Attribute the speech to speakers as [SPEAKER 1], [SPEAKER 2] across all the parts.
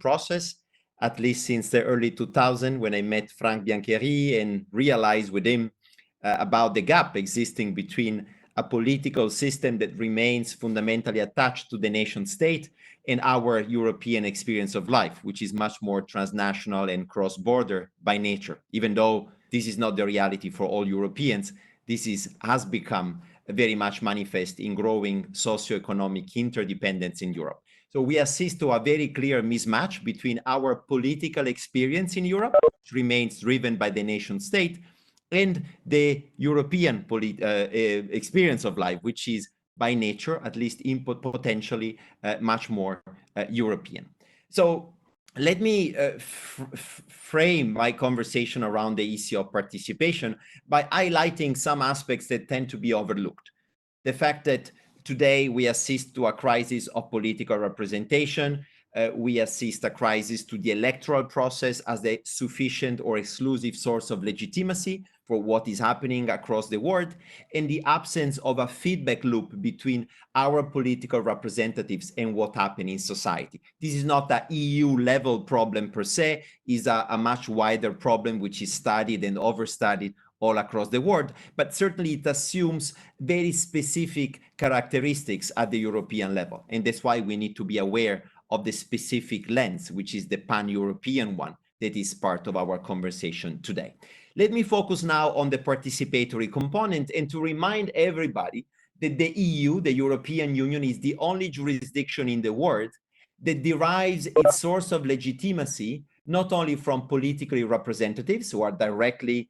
[SPEAKER 1] process, at least since the early 2000s when I met Frank Biancheri and realized with him about the gap existing between a political system that remains fundamentally attached to the nation state and our European experience of life, which is much more transnational and cross-border by nature. Even though this is not the reality for all Europeans, this has become very much manifest in growing socioeconomic interdependence in Europe. So we assist to a very clear mismatch between our political experience in Europe, which remains driven by the nation state, and the European experience of life, which is by nature, at least input potentially, much more European. So let me frame my conversation around the issue of participation by highlighting some aspects that tend to be overlooked. The fact that today we assist to a crisis of political representation, we assist a crisis to the electoral process as the sufficient or exclusive source of legitimacy for what is happening across the world, and the absence of a feedback loop between our political representatives and what happens in society. This is not an EU level problem per se, is a much wider problem which is studied and overstudied all across the world, but certainly it assumes very specific characteristics at the European level. And that's why we need to be aware of the specific lens, which is the pan-European one that is part of our conversation today. Let me focus now on the participatory component and to remind everybody that the EU, the European Union, is the only jurisdiction in the world that derives its source of legitimacy not only from politically representatives who are directly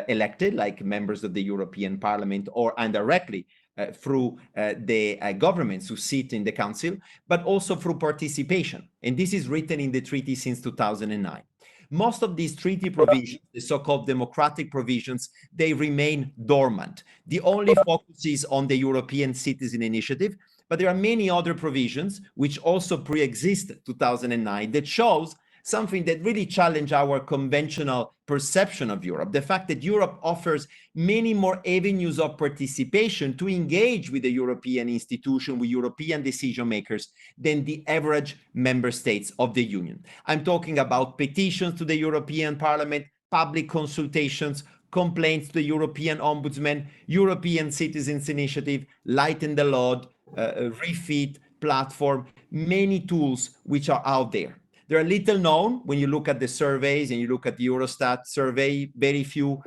[SPEAKER 1] elected, like members of the European Parliament, or indirectly through the governments who sit in the Council, but also through participation. And this is written in the treaty since 2009. Most of these treaty provisions, the so-called democratic provisions, they remain dormant. The only focus is on the European Citizen Initiative, but there are many other provisions which also pre-exist 2009 that shows something that really challenged our conventional perception of Europe. The fact that Europe offers many more avenues of participation to engage with the European institution, with European decision makers than the average member states of the Union. I'm talking about petitions to the European Parliament, public consultations, complaints to the European Ombudsman, European Citizens Initiative, Lighten the Load, Refit, Platform, many tools which are out there. They are little known when you look at the surveys and you look at the Eurostat survey. Very few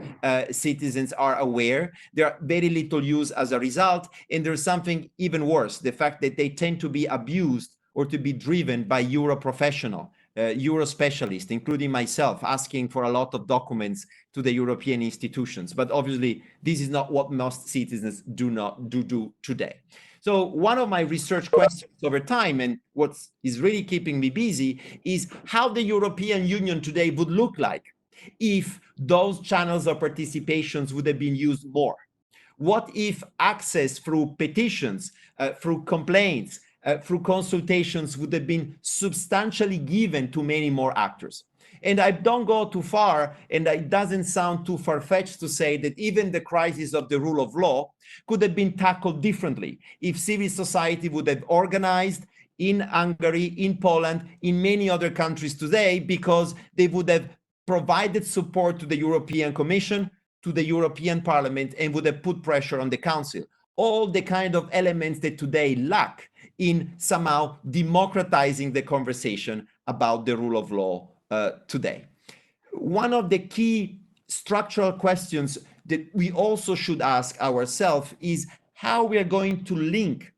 [SPEAKER 1] citizens are aware. There are very little use as a result. And there's something even worse, the fact that they tend to be abused or to be driven by Euro professional, Euro specialists, including myself, asking for a lot of documents to the European institutions. But obviously, this is not what most citizens do today. So one of my research questions over time, and what is really keeping me busy, is how the European Union today would look like if those channels of participations would have been used more. What if access through petitions, through complaints, through consultations would have been substantially given to many more actors? And I don't go too far, and it doesn't sound too far-fetched to say that even the crisis of the rule of law could have been tackled differently if civil society would have organized in Hungary, in Poland, in many other countries today, because they would have provided support to the European Commission, to the European Parliament, and would have put pressure on the Council. All the kind of elements that today lack in somehow democratizing the conversation about the rule of law today. One of the key structural questions that we also should ask ourselves is how we are going to link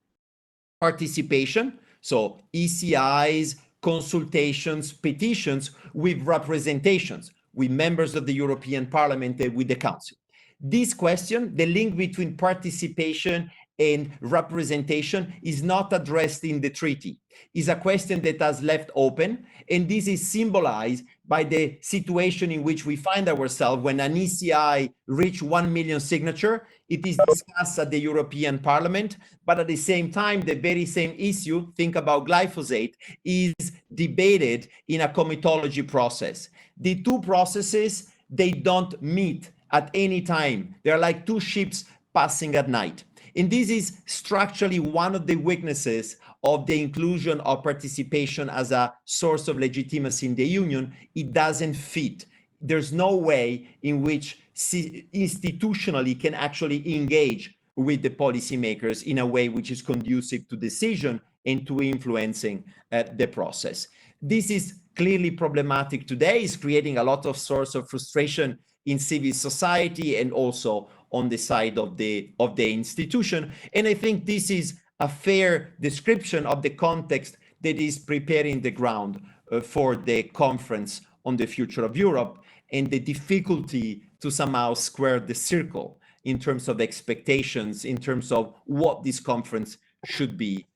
[SPEAKER 1] participation, so ECIs, consultations, petitions, with representations, with members of the European Parliament and with the Council. This question, the link between participation and representation, is not addressed in the treaty. It's a question that has left open, and this is symbolized by the situation in which we find ourselves when an ECI reaches 1 million signature. It is discussed at the European Parliament, but at the same time, the very same issue, think about glyphosate, is debated in a comitology process. The two processes, they don't meet at any time. They're like two ships passing at night. And this is structurally one of the weaknesses of the inclusion of participation as a source of legitimacy in the Union. It doesn't fit. There's no way in which institutionally can actually engage with the policymakers in a way which is conducive to decision and to influencing the process. This is clearly problematic today. It's creating a lot of source of frustration in civil society and also on the side of the institution. And I think this is a fair description of the context that is preparing the ground for the conference on the future of Europe and the difficulty to somehow square the circle in terms of expectations, in terms of what this conference should be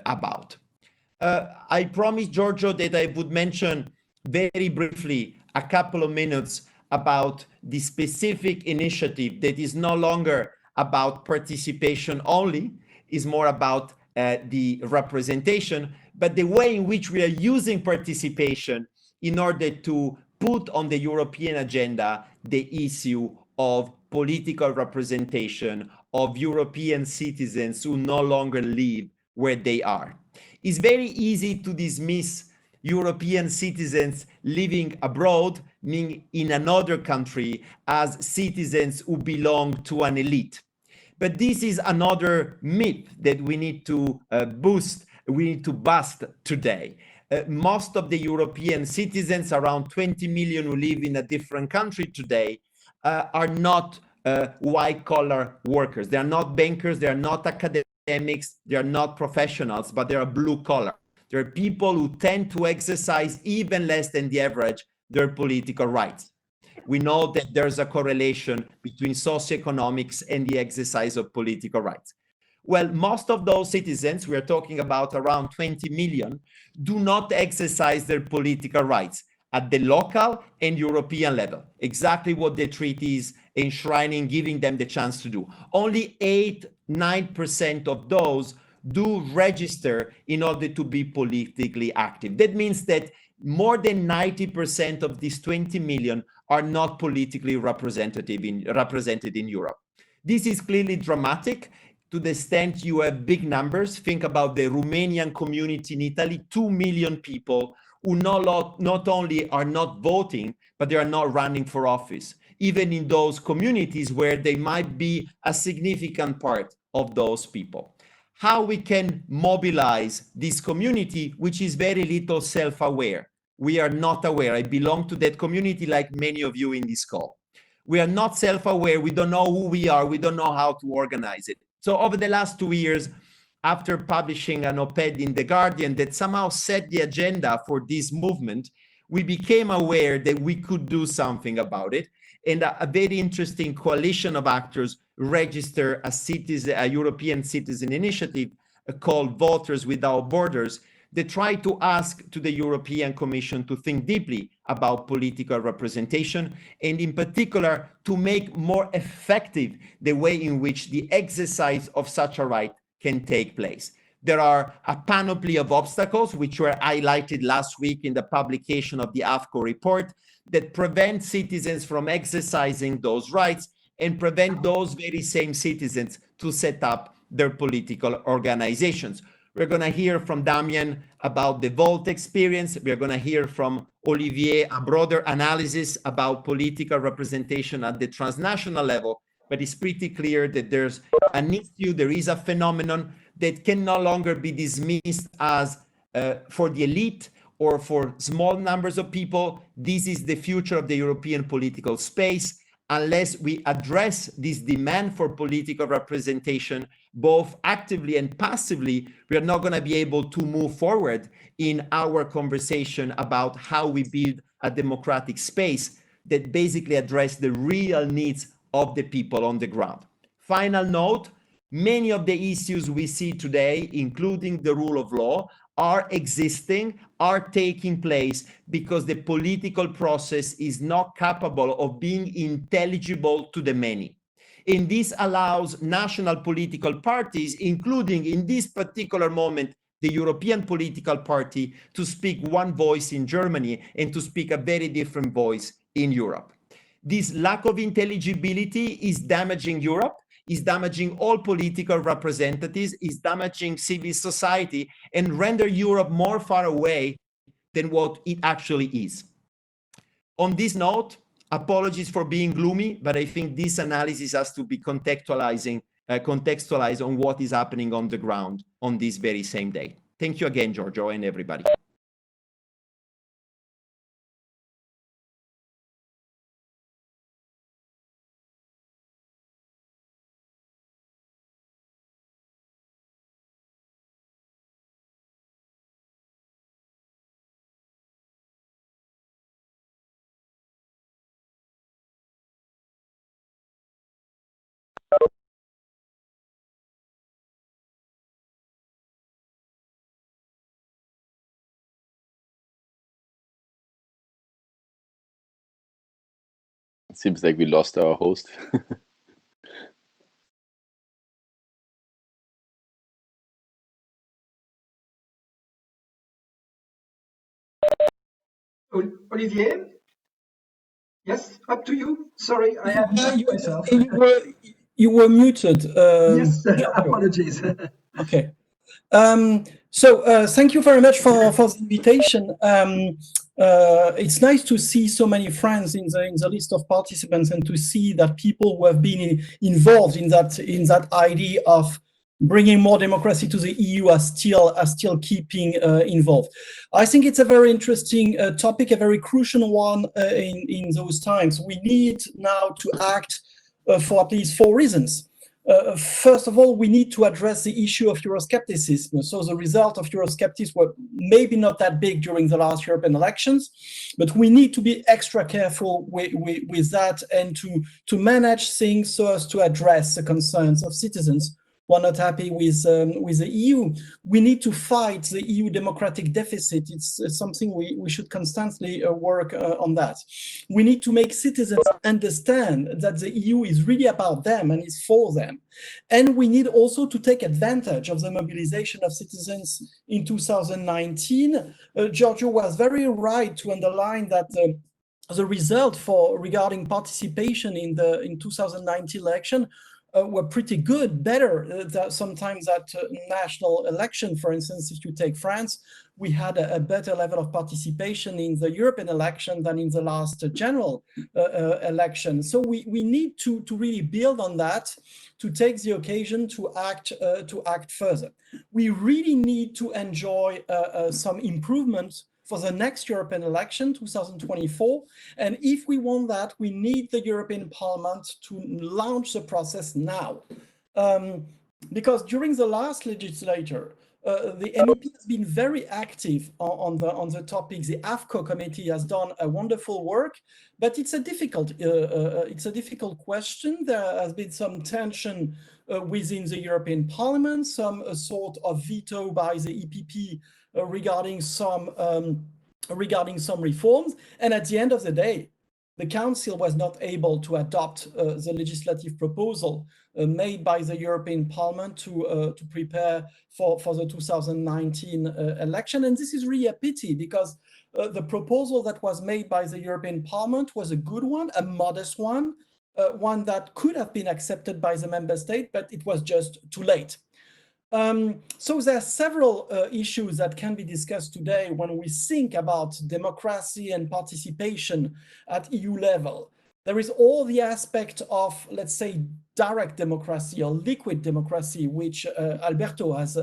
[SPEAKER 1] about. I promised Giorgio that I would mention very briefly a couple of minutes about the specific initiative that is no longer about participation only, is more about the representation, but the way in which we are using participation in order to put on the European agenda the issue of political representation of European citizens who no longer live where they are. It's very easy to dismiss European citizens living abroad, meaning in another country, as citizens who belong to an elite. But this is another myth that we need to bust today. Most of the European citizens, around 20 million who live in a different country today, are not white-collar workers. They are not bankers, they are not academics, they are not professionals, but they are blue-collar. There are people who tend to exercise even less than the average their political rights. We know that there's a correlation between socioeconomics and the exercise of political rights. Well, most of those citizens, we are talking about around 20 million, do not exercise their political rights at the local and European level, exactly what the treaty is enshrining, giving them the chance to do. Only 8-9% of those do register in order to be politically active. That means that more than 90% of these 20 million are not politically represented in Europe. This is clearly dramatic to the extent you have big numbers. Think about the Romanian community in Italy, 2 million people who not only are not voting, but they are not running for office, even in those communities where they might be a significant part of those people. How we can mobilize this community, which is very little self-aware. We are not aware. I belong to that community like many of you in this call. We are not self-aware. We don't know who we are. We don't know how to organize it. So over the last 2 years, after publishing an op-ed in The Guardian that somehow set the agenda for this movement, we became aware that we could do something about it. And a very interesting coalition of actors registered a European citizen initiative called Voters Without Borders that tried to ask to the European Commission to think deeply about political representation, and in particular, to make more effective the way in which the exercise of such a right can take place. There are a panoply of obstacles which were highlighted last week in the publication of the AFCO report that prevent citizens from exercising those rights and prevent those very same citizens to set up their political organizations. We're going to hear from Damian about the Volt experience. We're going to hear from Olivier a broader analysis about political representation at the transnational level. But it's pretty clear that there's an issue, there is a phenomenon that can no longer be dismissed as for the elite or for small numbers of people. This is the future of the European political space. Unless we address this demand for political representation, both actively and passively, we are not going to be able to move forward in our conversation about how we build a democratic space that basically address the real needs of the people on the ground. Final note, many of the issues we see today, including the rule of law, are existing, are taking place because the political process is not capable of being intelligible to the many. And this allows national political parties, including in this particular moment, the European political party, to speak one voice in Germany and to speak a very different voice in Europe. This lack of intelligibility is damaging Europe. is damaging all political representatives, is damaging civil society, and render Europe more far away than what it actually is. On this note, apologies for being gloomy, but I think this analysis has to be contextualized on what is happening on the ground on this very same day. Thank you again, Giorgio, and everybody.
[SPEAKER 2] It seems like we lost our host.
[SPEAKER 3] Olivier? Yes, up to you. Sorry, I have myself.
[SPEAKER 4] You were muted.
[SPEAKER 3] Yes, apologies.
[SPEAKER 4] Okay. Thank you very much for the invitation. It's nice to see so many friends in the list of participants, and to see that people who have been involved in that idea of bringing more democracy to the EU are still keeping involved. I think it's a very interesting topic, a very crucial one in those times. We need now to act for at least 4 reasons. First of all, we need to address the issue of Euroscepticism. So the result of Euroscepticism were maybe not that big during the last European elections, but we need to be extra careful with that, and to manage things so as to address the concerns of citizens who are not happy with the EU. We need to fight the EU democratic deficit. It's something we should constantly work on that. We need to make citizens understand that the EU is really about them and is for them. And we need also to take advantage of the mobilization of citizens in 2019. Giorgio was very right to underline that the result regarding participation in 2019 election were pretty good, better sometimes at national election. For instance, if you take France, we had a better level of participation in the European election than in the last general election. So we need to really build on that, to take the occasion to act further. We really need to enjoy some improvements for the next European election, 2024. And if we want that, we need the European Parliament to launch the process now. Because during the last legislature, the MEP has been very active on the topics. The AFCO committee has done a wonderful work, but it's a difficult question. There has been some tension within the European Parliament, some sort of veto by the EPP regarding some reforms, and at the end of the day, the Council was not able to adopt the legislative proposal made by the European Parliament to prepare for the 2019 election. And this is really a pity, because the proposal that was made by the European Parliament was a good one, a modest one, one that could have been accepted by the member state, but it was just too late. So there are several issues that can be discussed today when we think about democracy and participation at EU level. There is all the aspect of, let's say, direct democracy or liquid democracy, which Alberto has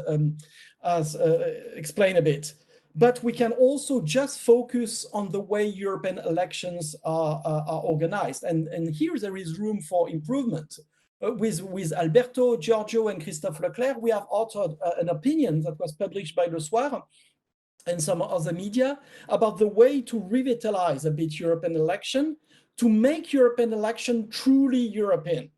[SPEAKER 4] explained a bit. But we can also just focus on the way European elections are organized. And here there is room for improvement. With Alberto, Giorgio, and Christophe Leclerc, we have authored an opinion that was published by Le Soir and some other media about the way to revitalize a bit European election, to make European election truly European.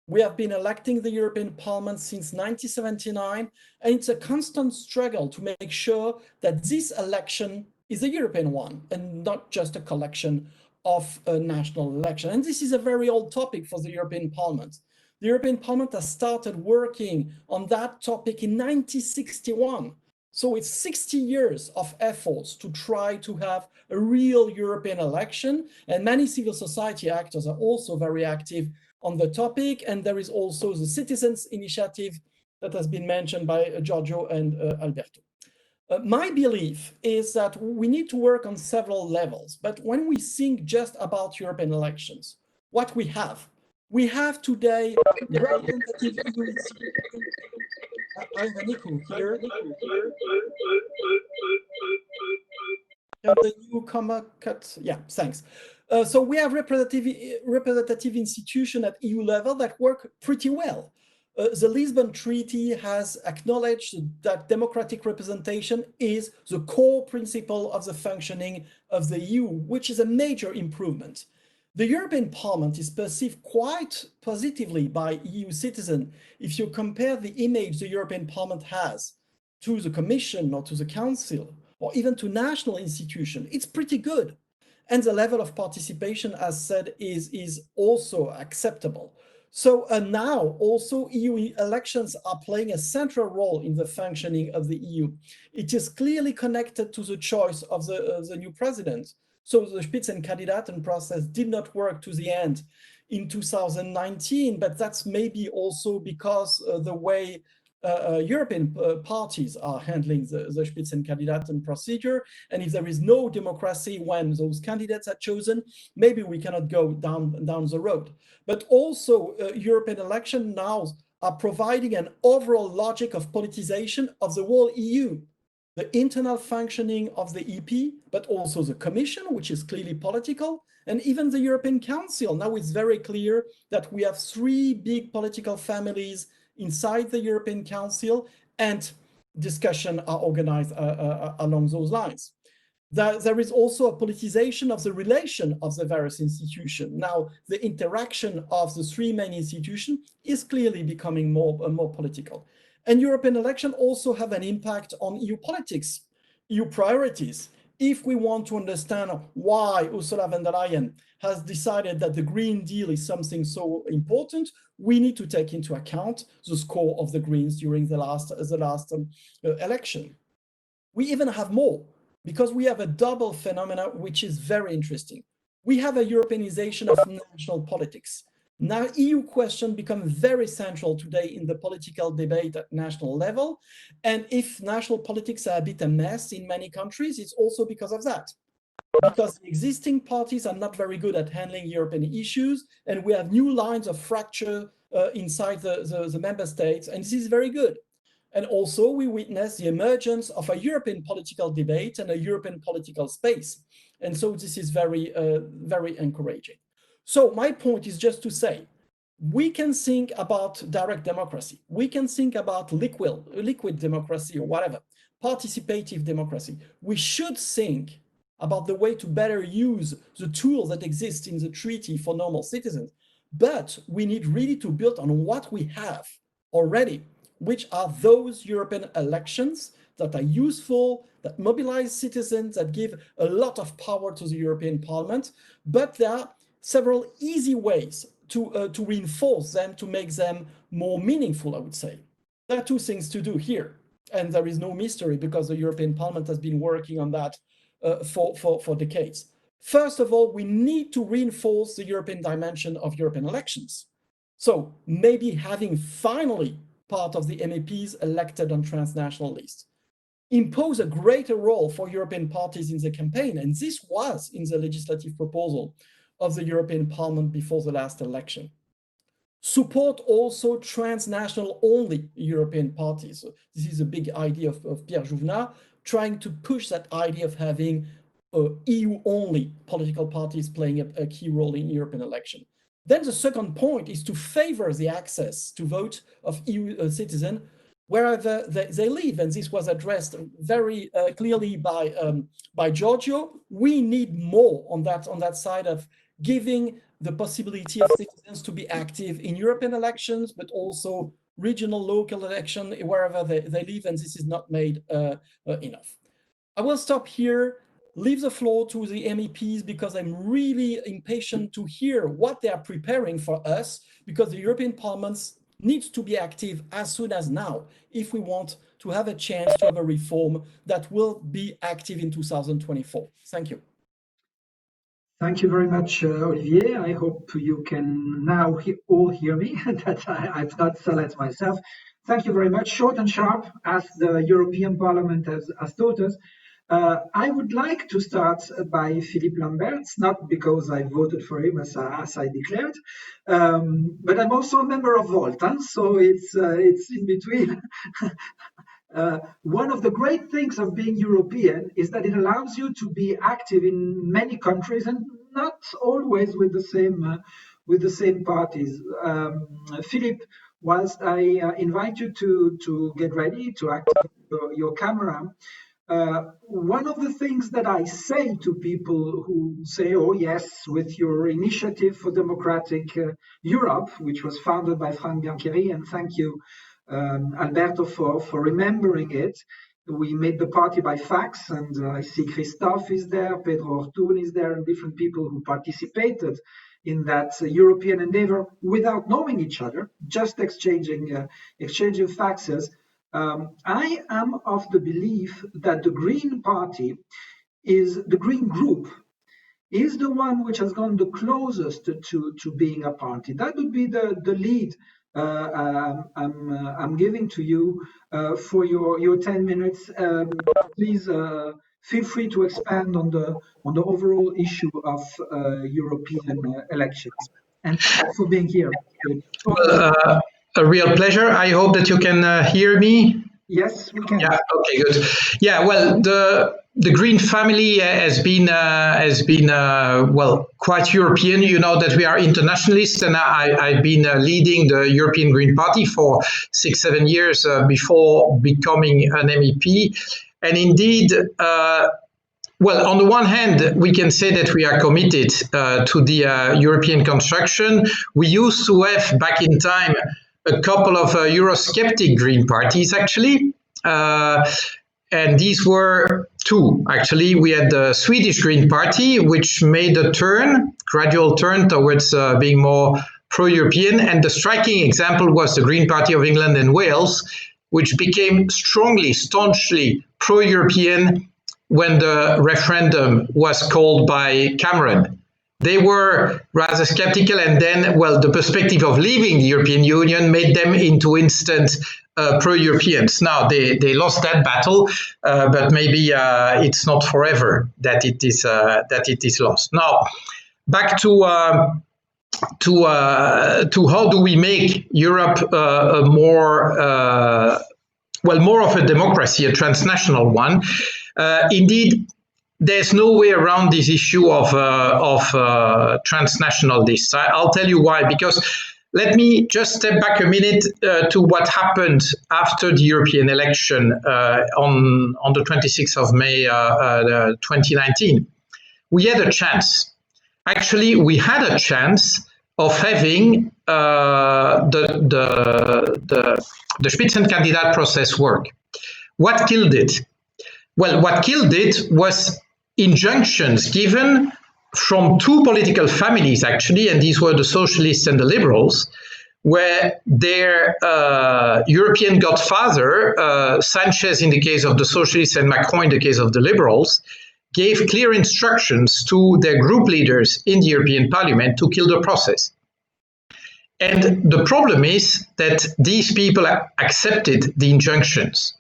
[SPEAKER 4] We have been electing the European Parliament since 1979, and it's a constant struggle to make sure that this election is a European one and not just a collection of a national election. And this is a very old topic for the European Parliament. The European Parliament has started working on that topic in 1961. So it's 60 years of efforts to try to have a real European election. And many civil society actors are also very active on the topic. And there is also the citizens initiative that has been mentioned by Giorgio and Alberto. My belief is that we need to work on several levels, but when we think just about European elections, what we have today representative I have an echo here. Can the newcomer cut? Yeah, thanks. So we have representative institution at EU level that work pretty well. The Lisbon Treaty has acknowledged that democratic representation is the core principle of the functioning of the EU, which is a major improvement. The European Parliament is perceived quite positively by EU citizens. If you compare the image the European Parliament has to the Commission or to the Council, or even to national institutions, it's pretty good. And the level of participation, as said, is also acceptable. So now also EU elections are playing a central role in the functioning of the EU. It is clearly connected to the choice of the new president. So the Spitzenkandidaten process did not work to the end in 2019, but that's maybe also because the way European parties are handling the Spitzenkandidaten procedure. And if there is no democracy when those candidates are chosen, maybe we cannot go down the road. But also European elections now are providing an overall logic of politicization of the whole EU. The internal functioning of the EP, but also the Commission, which is clearly political, and even the European Council. Now it's very clear that we have three big political families inside the European Council, and discussion are organized along those lines. There is also a politicization of the relation of the various institutions. Now, the interaction of the three main institutions is clearly becoming more political. And European elections also have an impact on EU politics, EU priorities. If we want to understand why Ursula von der Leyen has decided that the Green Deal is something so important, we need to take into account the score of the Greens during the last election. We even have more, because we have a double phenomena which is very interesting. We have a Europeanization of national politics. Now, EU questions become very central today in the political debate at national level. And if national politics are a bit a mess in many countries, it's also because of that. Because the existing parties are not very good at handling European issues, and we have new lines of fracture inside the member states, and this is very good. And also we witness the emergence of a European political debate and a European political space. And so this is very, very encouraging. So my point is just to say, we can think about direct democracy. We can think about liquid democracy or whatever, participative democracy. We should think about the way to better use the tools that exist in the treaty for normal citizens. But we need really to build on what we have already, which are those European elections that are useful, that mobilize citizens, that give a lot of power to the European Parliament. But there are several easy ways to reinforce them, to make them more meaningful, I would say. There are two things to do here, and there is no mystery because the European Parliament has been working on that for decades. First of all, we need to reinforce the European dimension of European elections. So maybe having finally part of the MEPs elected on transnational lists. Impose a greater role for European parties in the campaign, and this was in the legislative proposal of the European Parliament before the last election. Support also transnational only European parties. So this is a big idea of Pierre Jouvenat, trying to push that idea of having EU-only political parties playing a key role in European election. Then the second point is to favor the access to vote of EU citizens wherever they live, and this was addressed very clearly by Giorgio. We need more on that side of giving the possibility of citizens to be active in European elections, but also regional, local election wherever they live, and this is not made enough. I will stop here, leave the floor to the MEPs because I'm really impatient to hear what they are preparing for us, because the European Parliament needs to be active as soon as now if we want to have a chance to have a reform that will be active in 2024. Thank you.
[SPEAKER 3] Thank you very much, Olivier. I hope you can now all hear me, that I've not silenced myself. Thank you very much. Short and sharp, as the European Parliament has taught us. I would like to start by Philippe Lamberts, not because I voted for him as I declared, but I'm also a member of Volt, so it's in between. One of the great things of being European is that it allows you to be active in many countries and not always with the same parties. Philippe, whilst I invite you to get ready to activate your camera, one of the things that I say to people who say, oh yes, with your initiative for democratic Europe, which was founded by Frank Biancheri, and thank you, Alberto, for remembering it. We made the party by fax, and I see Christophe is there, Pedro Ortun is there, and different people who participated in that European endeavor without knowing each other, just exchanging faxes. I am of the belief that the Green Party the Green Group is the one which has gone the closest to being a party. That would be the lead I'm giving to you for your 10 minutes. Please feel free to expand on the overall issue of European elections. And thanks for being here.
[SPEAKER 5] A real pleasure. I hope that you can hear me.
[SPEAKER 3] Yes, we can.
[SPEAKER 5] Yeah. Okay. Good. Yeah. Well, the Green family has been well, quite European. You know that we are internationalists, and I've been leading the European Green Party for 6-7 years before becoming an MEP. And indeed, well, on the one hand, we can say that we are committed to the European construction. We used to have back in time a couple of Eurosceptic Green parties, actually. And these were two, actually. We had the Swedish Green Party, which made a gradual turn towards being more pro-European. And the striking example was the Green Party of England and Wales, which became staunchly pro-European when the referendum was called by Cameron. They were rather skeptical, and then, well, the perspective of leaving the European Union made them into instant pro-Europeans. Now, they lost that battle, but maybe it's not forever that it is lost. Now, back to how do we make Europe more of a democracy, a transnational one. Indeed, there's no way around this issue of transnational lists. I'll tell you why, because let me just step back a minute to what happened after the European election on the 26th of May 2019. We had a chance. Actually, we had a chance of having the Spitzenkandidat process work. What killed it? Well, what killed it was injunctions given from two political families, actually, and these were the Socialists and the Liberals, where their European godfather, Sanchez in the case of the Socialists and Macron in the case of the Liberals, gave clear instructions to their group leaders in the European Parliament to kill the process. And the problem is that these people accepted the injunctions.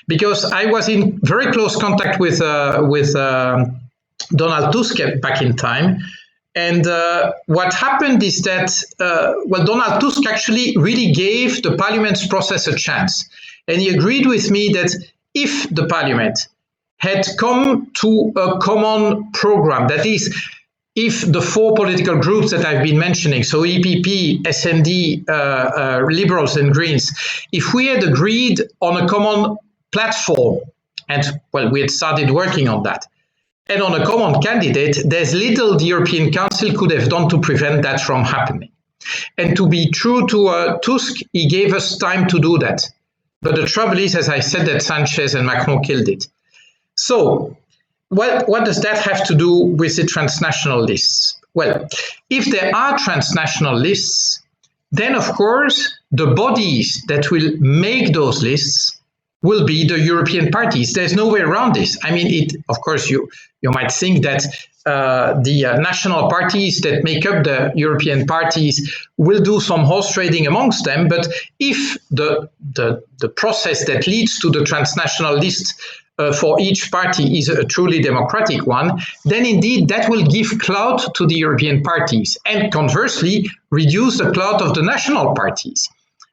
[SPEAKER 5] Because I was in very close contact with Donald Tusk back in time. And what happened is that, Donald Tusk actually really gave the Parliament's process a chance. And he agreed with me that if the Parliament had come to a common program, that is, if the four political groups that I've been mentioning, so EPP, SND, Liberals and Greens, if we had agreed on a common platform, and well, we had started working on that, and on a common candidate, there's little the European Council could have done to prevent that from happening. And to be true to Tusk, he gave us time to do that. But the trouble is, as I said, that Sanchez and Macron killed it. So, what does that have to do with the transnational lists? Well, if there are transnational lists, then of course, the bodies that will make those lists will be the European parties. There's no way around this. I mean, of course, you might think that the national parties that make up the European parties will do some horse trading amongst them. But if the process that leads to the transnational list for each party is a truly democratic one, then indeed that will give clout to the European parties and conversely reduce the clout of the national parties.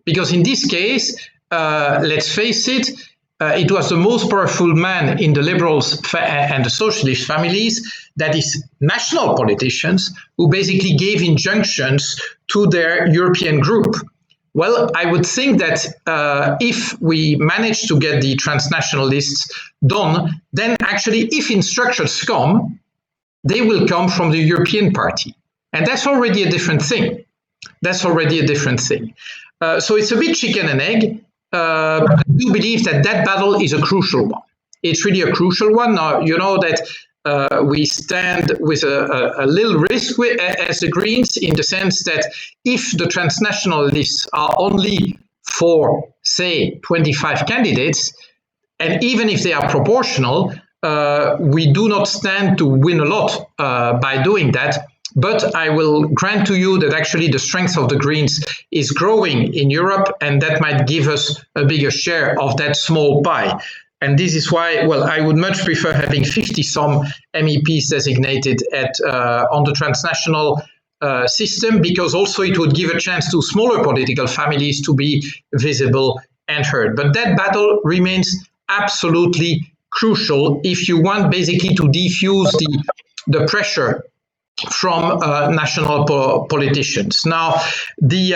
[SPEAKER 5] Because in this case, let's face it, it was the most powerful man in the Liberals and the Socialist families, that is national politicians, who basically gave injunctions to their European group. Well, I would think that if we manage to get the transnational lists done, then actually if instructions come, they will come from the European party. And that's already a different thing. So it's a bit chicken and egg. I do believe that battle is a crucial one. It's really a crucial one. Now, you know that we stand with a little risk as the Greens, in the sense that if the transnational lists are only for, say, 25 candidates, and even if they are proportional, we do not stand to win a lot by doing that. But I will grant to you that actually the strength of the Greens is growing in Europe, and that might give us a bigger share of that small pie. And this is why, well, I would much prefer having 50-some MEPs designated on the transnational system, because also it would give a chance to smaller political families to be visible and heard. But that battle remains absolutely crucial if you want basically to defuse the pressure from national politicians. Now, the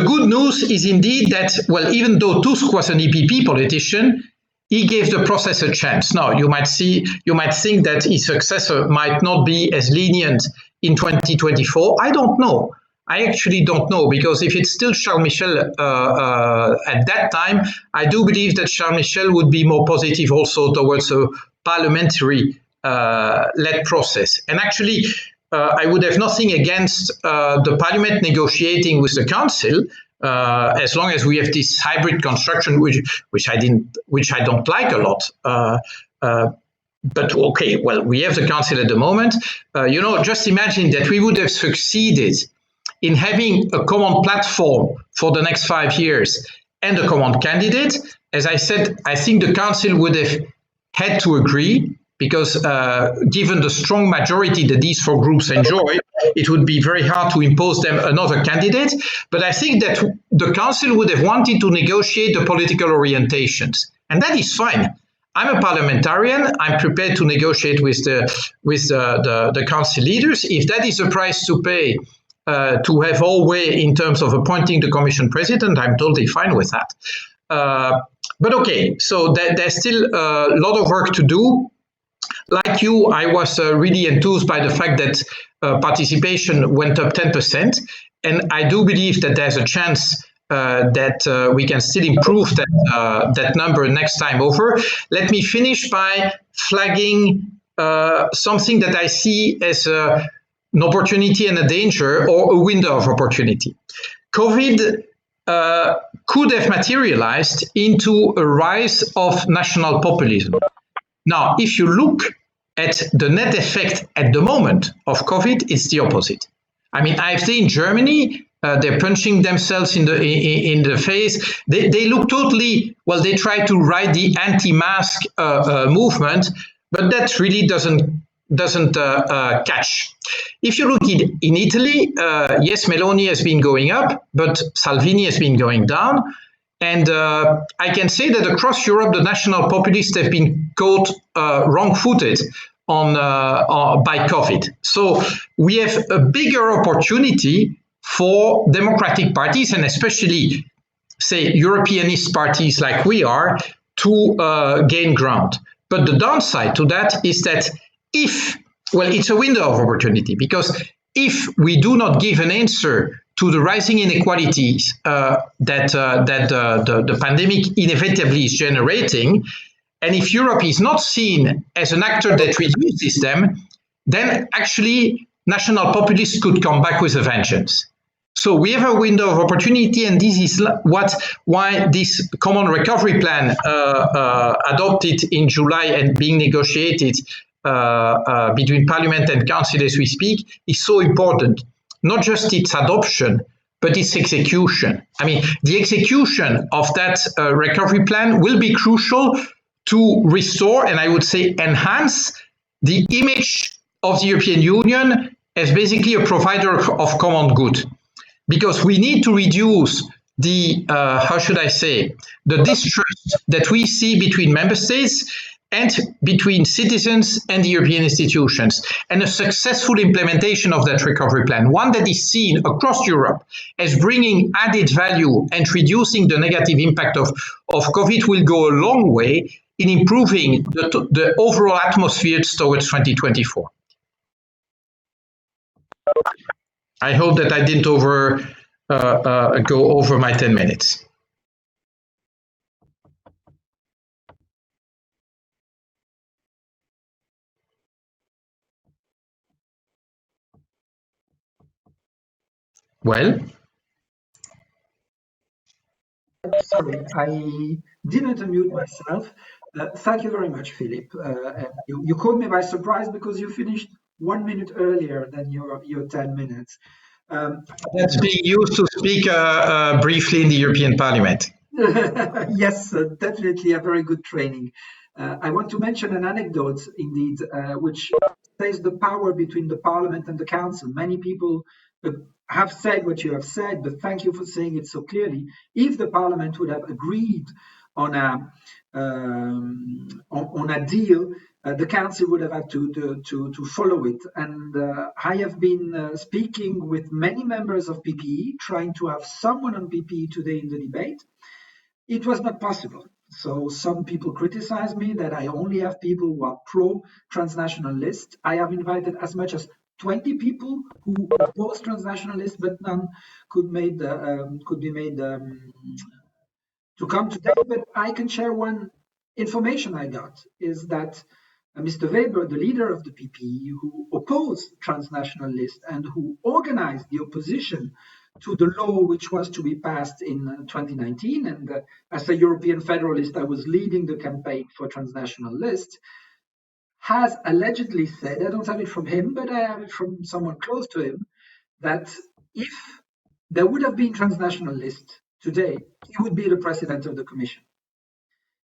[SPEAKER 5] good news is indeed that, well, even though Tusk was an EPP politician, he gave the process a chance. Now, you might think that his successor might not be as lenient in 2024. I don't know. I actually don't know, because if it's still Charles Michel at that time, I do believe that Charles Michel would be more positive also towards a parliamentary led process. And actually, I would have nothing against the parliament negotiating with the council, as long as we have this hybrid construction, which I don't like a lot. But okay, well, we have the council at the moment. Just imagine that we would have succeeded in having a common platform for the next 5 years and a common candidate. As I said, I think the council would have had to agree, because given the strong majority that these four groups enjoy, it would be very hard to impose them another candidate. But I think that the council would have wanted to negotiate the political orientations, and that is fine. I'm a parliamentarian. I'm prepared to negotiate with the council leaders. If that is the price to pay to have all way in terms of appointing the commission president, I'm totally fine with that. But okay, so there's still a lot of work to do. Like you, I was really enthused by the fact that participation went up 10%. And I do believe that there's a chance that we can still improve that number next time over. Let me finish by flagging something that I see as an opportunity and a danger, or a window of opportunity. COVID could have materialized into a rise of national populism. Now, if you look at the net effect at the moment of COVID, it's the opposite. I mean, AfD in Germany, they're punching themselves in the face. They look totally, well, they try to ride the anti-mask movement, but that really doesn't catch. If you look in Italy, yes, Meloni has been going up, but Salvini has been going down. And I can say that across Europe, the national populists have been caught wrong-footed by COVID. So we have a bigger opportunity for democratic parties, and especially, say, Europeanist parties like we are, to gain ground. But the downside to that is that it's a window of opportunity, because if we do not give an answer to the rising inequalities that the pandemic inevitably is generating, and if Europe is not seen as an actor that reduces them, then actually national populists could come back with a vengeance. So we have a window of opportunity, and this is why this common recovery plan adopted in July and being negotiated between Parliament and Council as we speak is so important. Not just its adoption, but its execution. I mean, the execution of that recovery plan will be crucial to restore, and I would say enhance, the image of the European Union as basically a provider of common good. Because we need to reduce the, how should I say, the distrust that we see between member states and between citizens and the European institutions. And a successful implementation of that recovery plan, one that is seen across Europe as bringing added value and reducing the negative impact of COVID, will go a long way in improving the overall atmosphere towards 2024. I hope that I didn't go over my 10 minutes. Well,
[SPEAKER 3] sorry, I didn't unmute myself. Thank you very much, Philippe. You caught me by surprise because you finished 1 minute earlier than your 10 minutes.
[SPEAKER 5] That's being used to speak briefly in the European Parliament.
[SPEAKER 3] Yes, definitely a very good training. I want to mention an anecdote, indeed, which says the power between the Parliament and the Council. Many people have said what you have said, but thank you for saying it so clearly. If the Parliament would have agreed on a deal, the Council would have had to follow it. And I have been speaking with many members of PPE, trying to have someone on PPE today in the debate. It was not possible. So some people criticize me that I only have people who are pro-transnational list. I have invited as much as 20 people who oppose transnational list, but none could be made to come today. But I can share one information I got, is that Mr. Weber, the leader of the PPE, who opposed transnational list and who organized the opposition to the law which was to be passed in 2019, and as a European federalist, I was leading the campaign for transnational list, has allegedly said, I don't have it from him, but I have it from someone close to him, that if there would have been transnational list today, he would be the president of the Commission.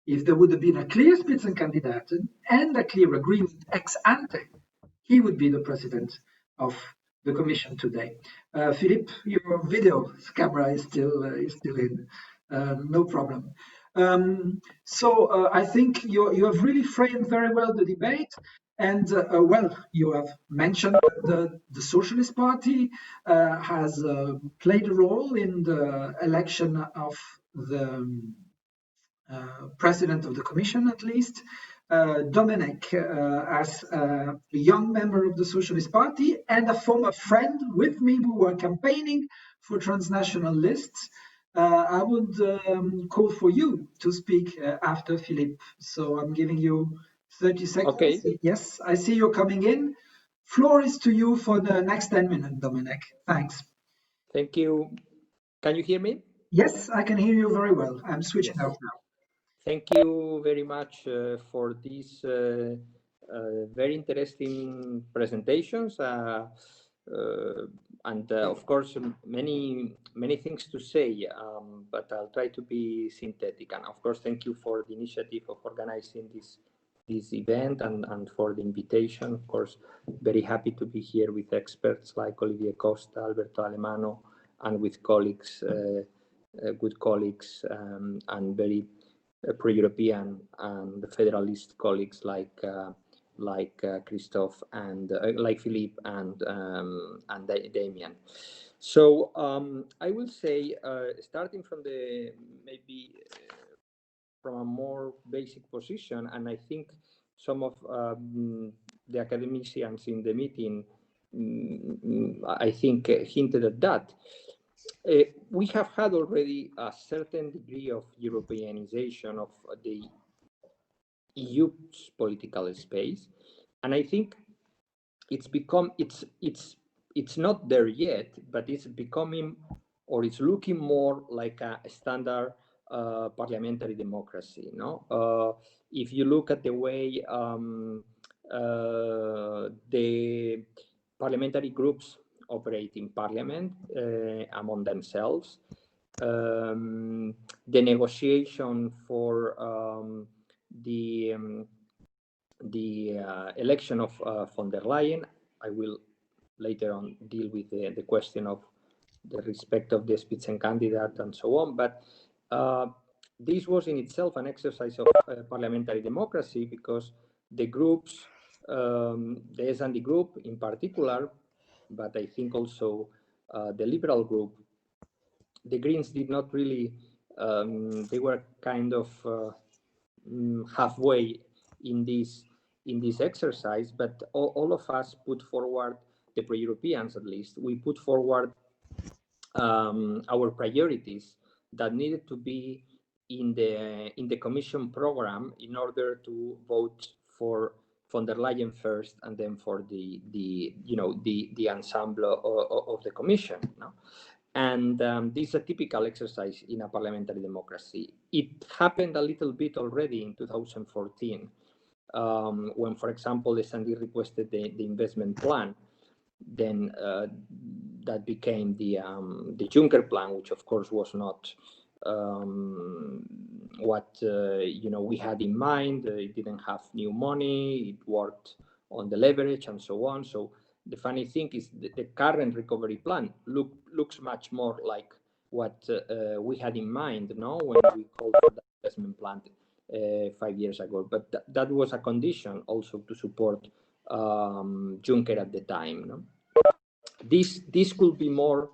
[SPEAKER 3] If there would have been a clear Spitzenkandidaten and a clear agreement ex ante, he would be the president of the Commission today. Philippe, your video camera is still in. No problem. So I think you have really framed very well the debate. And well, you have mentioned the Socialist Party has played a role in the election of the president of the Commission, at least. Domenec, as a young member of the Socialist Party and a former friend with me who were campaigning for transnational lists, I would call for you to speak after Philippe. So I'm giving you 30 seconds.
[SPEAKER 6] Okay.
[SPEAKER 3] Yes, I see you're coming in. Floor is to you for the next 10 minutes, Domenec. Thanks.
[SPEAKER 6] Thank you. Can you hear me?
[SPEAKER 3] Yes, I can hear you very well. I'm switching out now.
[SPEAKER 6] Thank you very much for these very interesting presentations, and of course many things to say, but I'll try to be synthetic. And of course, thank you for the initiative of organizing this event and for the invitation. Of course, very happy to be here with experts like Olivier Costa, Alberto Alemanno, and with colleagues, good colleagues, and very pro-European and federalist colleagues like Christophe and like Philippe and Damian. So I will say, starting from from a more basic position, and I think some of the academicians in the meeting, I think, hinted at that. We have had already a certain degree of Europeanization of the EU's political space, and I think it's it's not there yet, but it's becoming, or it's looking more like a standard parliamentary democracy. If you look at the way the parliamentary groups operate in parliament among themselves, the negotiation for the election of von der Leyen, I will later on deal with the question of the respect of the Spitzenkandidat and so on, but this was in itself an exercise of parliamentary democracy, because the groups, the S&D group in particular, but I think also the Liberal group, the Greens did not really, they were kind of halfway in this exercise, but all of us put forward, the pro-Europeans at least, we put forward our priorities that needed to be in the Commission program in order to vote for von der Leyen first, and then for the ensemble of the Commission. And this is a typical exercise in a parliamentary democracy. It happened a little bit already in 2014, when, for example, the S&D requested the investment plan. Then that became the Juncker plan, which of course was not what we had in mind. It didn't have new money. It worked on the leverage and so on. So the funny thing is the current recovery plan looks much more like what we had in mind, when we called for the investment plan 5 years ago. But that was a condition also to support Juncker at the time. This could be more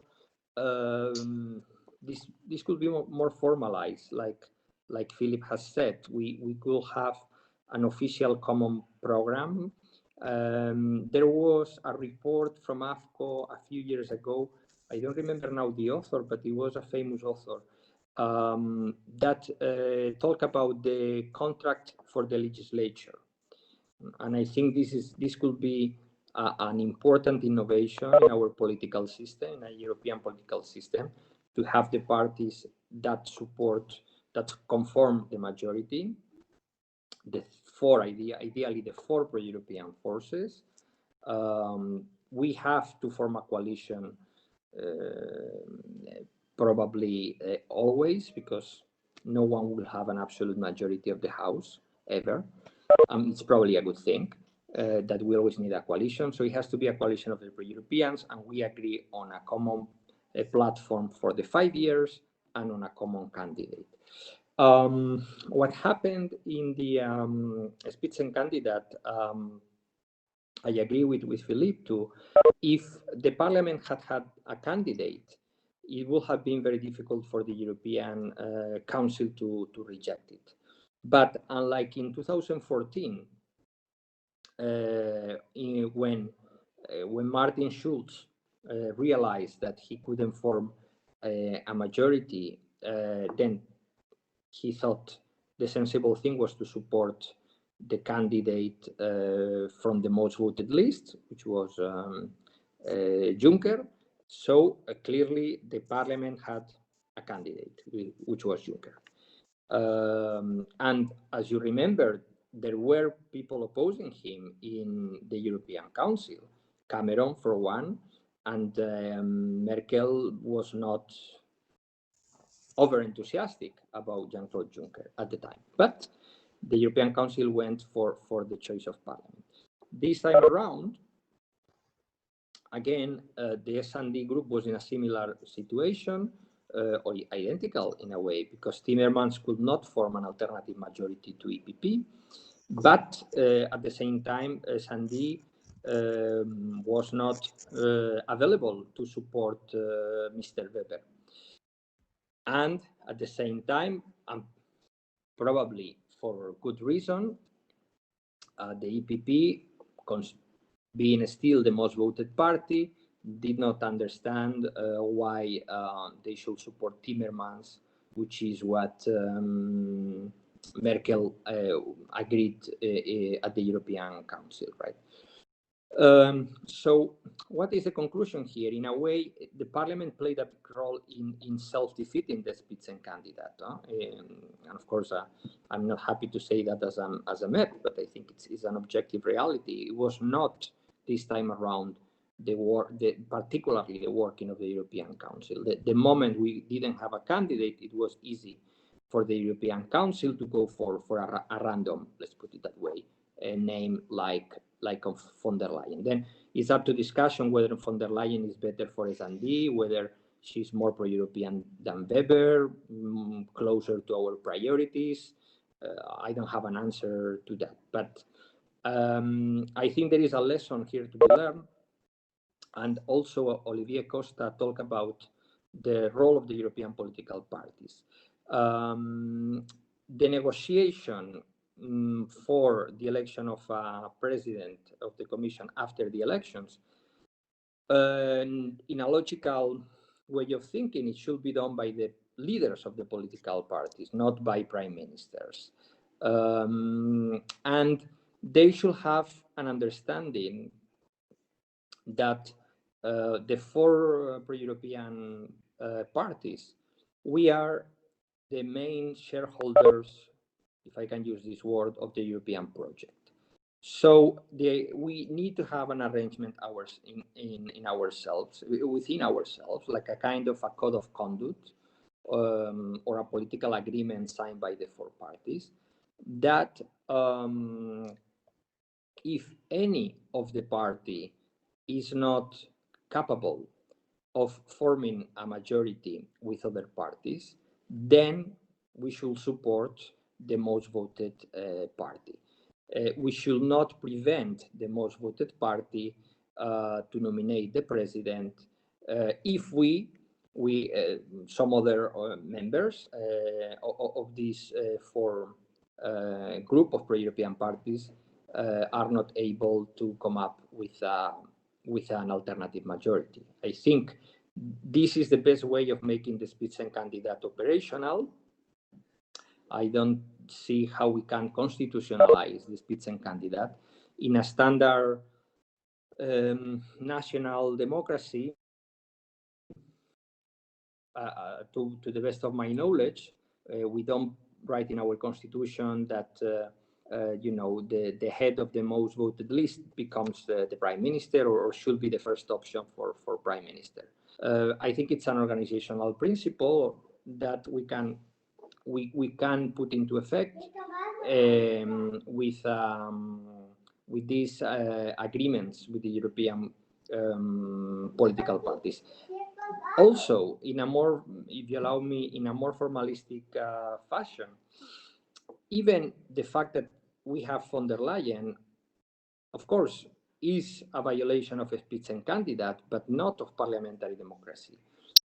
[SPEAKER 6] this could be more formalized, like Philip has said. We could have an official common program. There was a report from AFCO a few years ago. I don't remember now the author, but he was a famous author that talked about the contract for the legislature. And I think this could be an important innovation in our political system, in a European political system, to have the parties that conform the majority, ideally the four pro-European forces. We have to form a coalition probably always, because no one will have an absolute majority of the House ever. It's probably a good thing that we always need a coalition. So it has to be a coalition of the pro-Europeans, and we agree on a common platform for the 5 years and on a common candidate. What happened in the Spitzenkandidat, I agree with Philippe too. If the Parliament had a candidate, it would have been very difficult for the European Council to reject it. But unlike in 2014, when Martin Schulz realized that he couldn't form a majority, then he thought the sensible thing was to support the candidate from the most voted list, which was Juncker. So clearly the Parliament had a candidate, which was Juncker. And as you remember, there were people opposing him in the European Council, Cameron for one, and Merkel was not over-enthusiastic about Jean-Claude Juncker at the time. But the European Council went for the choice of Parliament. This time around, again, the S&D group was in a similar situation, or identical in a way, because Timmermans could not form an alternative majority to EPP, but at the same time, S&D was not available to support Mr. Weber. And at the same time, probably for good reason, the EPP, being still the most voted party, did not understand why they should support Timmermans, which is what Merkel agreed at the European Council, right? So what is the conclusion here? In a way, the parliament played a big role in self-defeating the Spitzenkandidat. And of course, I'm not happy to say that as a MEP, but I think it's an objective reality. It was not this time around particularly the working of the European Council. The moment we didn't have a candidate, it was easy for the European Council to go for a random, let's put it that way, a name like of von der Leyen. Then it's up to discussion whether von der Leyen is better for S&D, whether she's more pro-European than Weber, closer to our priorities. I don't have an answer to that, but I think there is a lesson here to be learned. And also Olivier Costa talked about the role of the European political parties. The negotiation for the election of a president of the Commission after the elections, in a logical way of thinking, it should be done by the leaders of the political parties, not by prime ministers. And they should have an understanding that the four pro-European parties, we are the main shareholders, if I can use this word, of the European project. So we need to have an arrangement within ourselves, like a kind of a code of conduct or a political agreement signed by the four parties that if any of the party is not capable of forming a majority with other parties, then we should support the most voted party. We should not prevent the most voted party to nominate the president if some other members of this four group of pro-European parties are not able to come up with an alternative majority. I think this is the best way of making the Spitzenkandidat operational. I don't see how we can constitutionalize the Spitzenkandidat in a standard national democracy. To the best of my knowledge, we don't write in our constitution that the head of the most voted list becomes the prime minister or should be the first option for prime minister. I think it's an organizational principle that we can put into effect with these agreements with the European political parties. Also, in a more, if you allow me, in a more formalistic fashion, even the fact that we have von der Leyen, of course, is a violation of a Spitzenkandidat, but not of parliamentary democracy.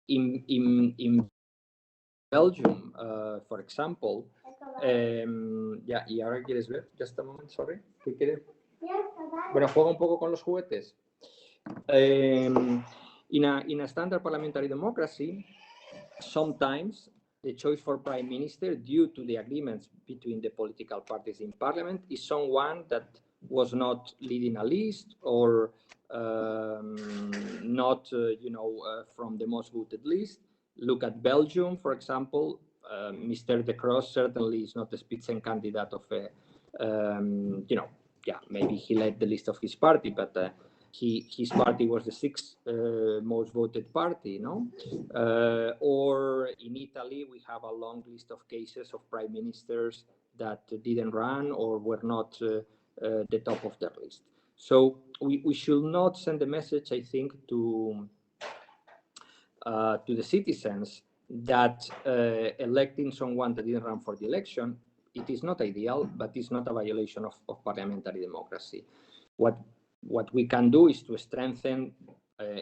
[SPEAKER 6] In Belgium, for example, ¿y ahora quieres ver? Just a moment, sorry. ¿Qué quieres? Bueno, juega un poco con los juguetes. In a standard parliamentary democracy, sometimes the choice for prime minister, due to the agreements between the political parties in parliament, is someone that was not leading a list or not, from the most voted list. Look at Belgium, for example. Mr. De Croo certainly is not the Spitzenkandidat of maybe he led the list of his party, but his party was the sixth most voted party, no? Or in Italy, we have a long list of cases of prime ministers that didn't run or were not the top of their list. So we should not send a message, I think, to the citizens that electing someone that didn't run for the election, it is not ideal, but it's not a violation of parliamentary democracy. What we can do is to strengthen,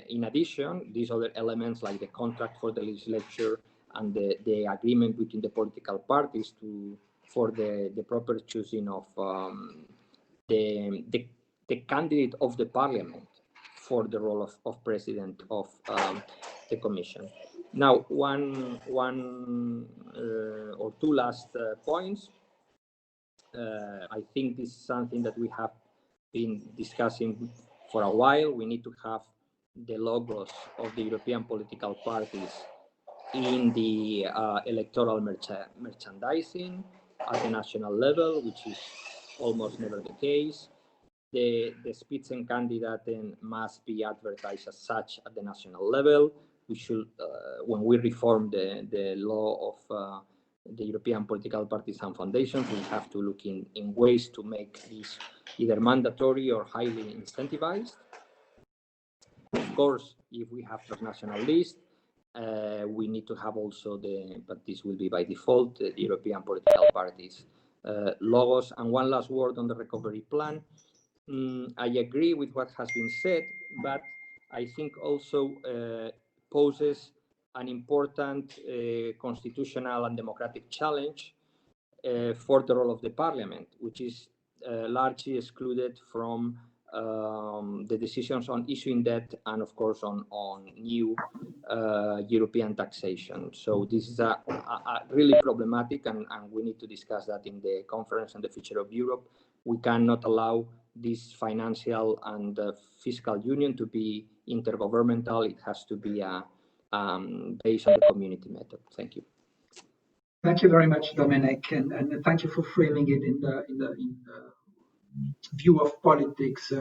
[SPEAKER 6] in addition, these other elements like the contract for the legislature and the agreement between the political parties for the proper choosing of the candidate of the parliament for the role of president of the commission. Now, one or two last points. I think this is something that we have been discussing for a while. We need to have the logos of the European political parties in the electoral merchandising at the national level, which is almost never the case. The Spitzenkandidaten must be advertised as such at the national level. We should, when we reform the law of the European political parties and foundations, we have to look in ways to make this either mandatory or highly incentivized. Of course, if we have transnational lists, we need to have also but this will be by default, the European political parties logos. And one last word on the recovery plan. I agree with what has been said, but I think also poses an important constitutional and democratic challenge for the role of the parliament, which is largely excluded from the decisions on issuing debt and, of course, on new European taxation. So this is a really problematic, and we need to discuss that in the conference on the future of Europe. We cannot allow this financial and fiscal union to be intergovernmental. It has to be based on the community method. Thank you.
[SPEAKER 3] Thank you very much, Domenec, and thank you for framing it in the view of politics.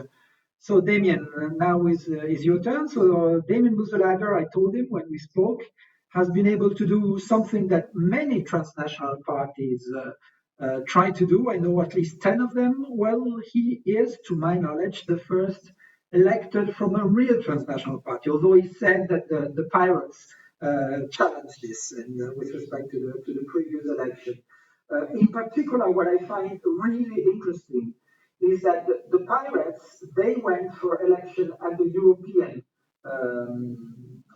[SPEAKER 3] So Damian, now is your turn. So Damian Boeselager, I told him when we spoke, has been able to do something that many transnational parties try to do. I know at least 10 of them. Well, he is, to my knowledge, the first elected from a real transnational party, although he said that the Pirates challenged this with respect to the previous election. In particular, what I find really interesting is that the Pirates, they went for election at the European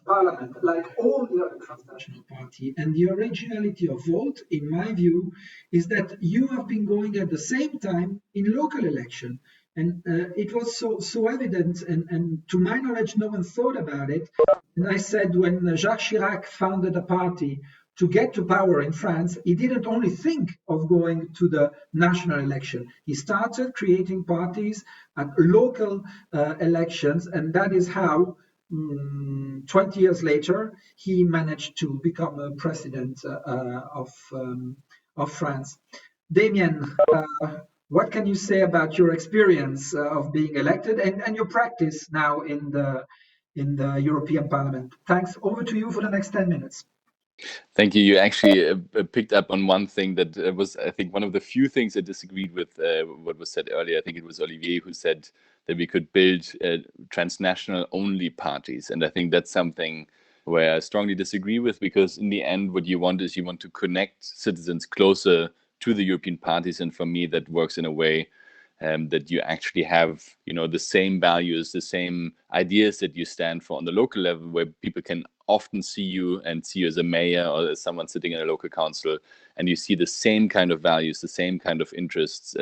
[SPEAKER 3] Parliament, like all the other transnational parties. And the originality of vote, in my view, is that you have been going at the same time in local election. And it was so evident, and to my knowledge, no one thought about it. And I said, when Jacques Chirac founded a party to get to power in France, he didn't only think of going to the national election. He started creating parties at local elections, and that is how 20 years later, he managed to become a president of France. Damian, what can you say about your experience of being elected and your practice now in the European Parliament? Thanks. Over to you for the next 10 minutes.
[SPEAKER 2] Thank you. You actually picked up on one thing that was, I think, one of the few things I disagreed with what was said earlier. I think it was Olivier who said that we could build transnational only parties. And I think that's something where I strongly disagree with, because in the end, what you want is you want to connect citizens closer to the European parties. And for me, that works in a way that you actually have, the same values, the same ideas that you stand for on the local level, where people can often see you as a mayor or as someone sitting in a local council, and you see the same kind of values, the same kind of interests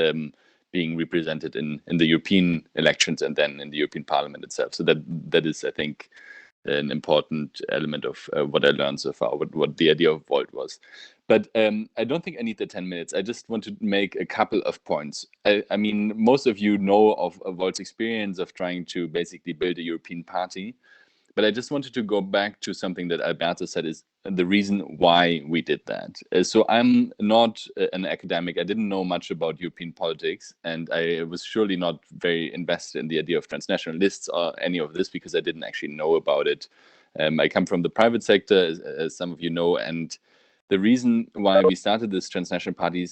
[SPEAKER 2] being represented in the European elections and then in the European Parliament itself. So that is, I think, an important element of what I learned so far, what the idea of Volt was. But I don't think I need the 10 minutes. I just want to make a couple of points. I mean, most of you know of Volt's experience of trying to basically build a European party. But I just wanted to go back to something that Alberto said is the reason why we did that. So I'm not an academic. I didn't know much about European politics, and I was surely not very invested in the idea of transnational lists or any of this because I didn't actually know about it. I come from the private sector, as some of you know, and the reason why we started this transnational party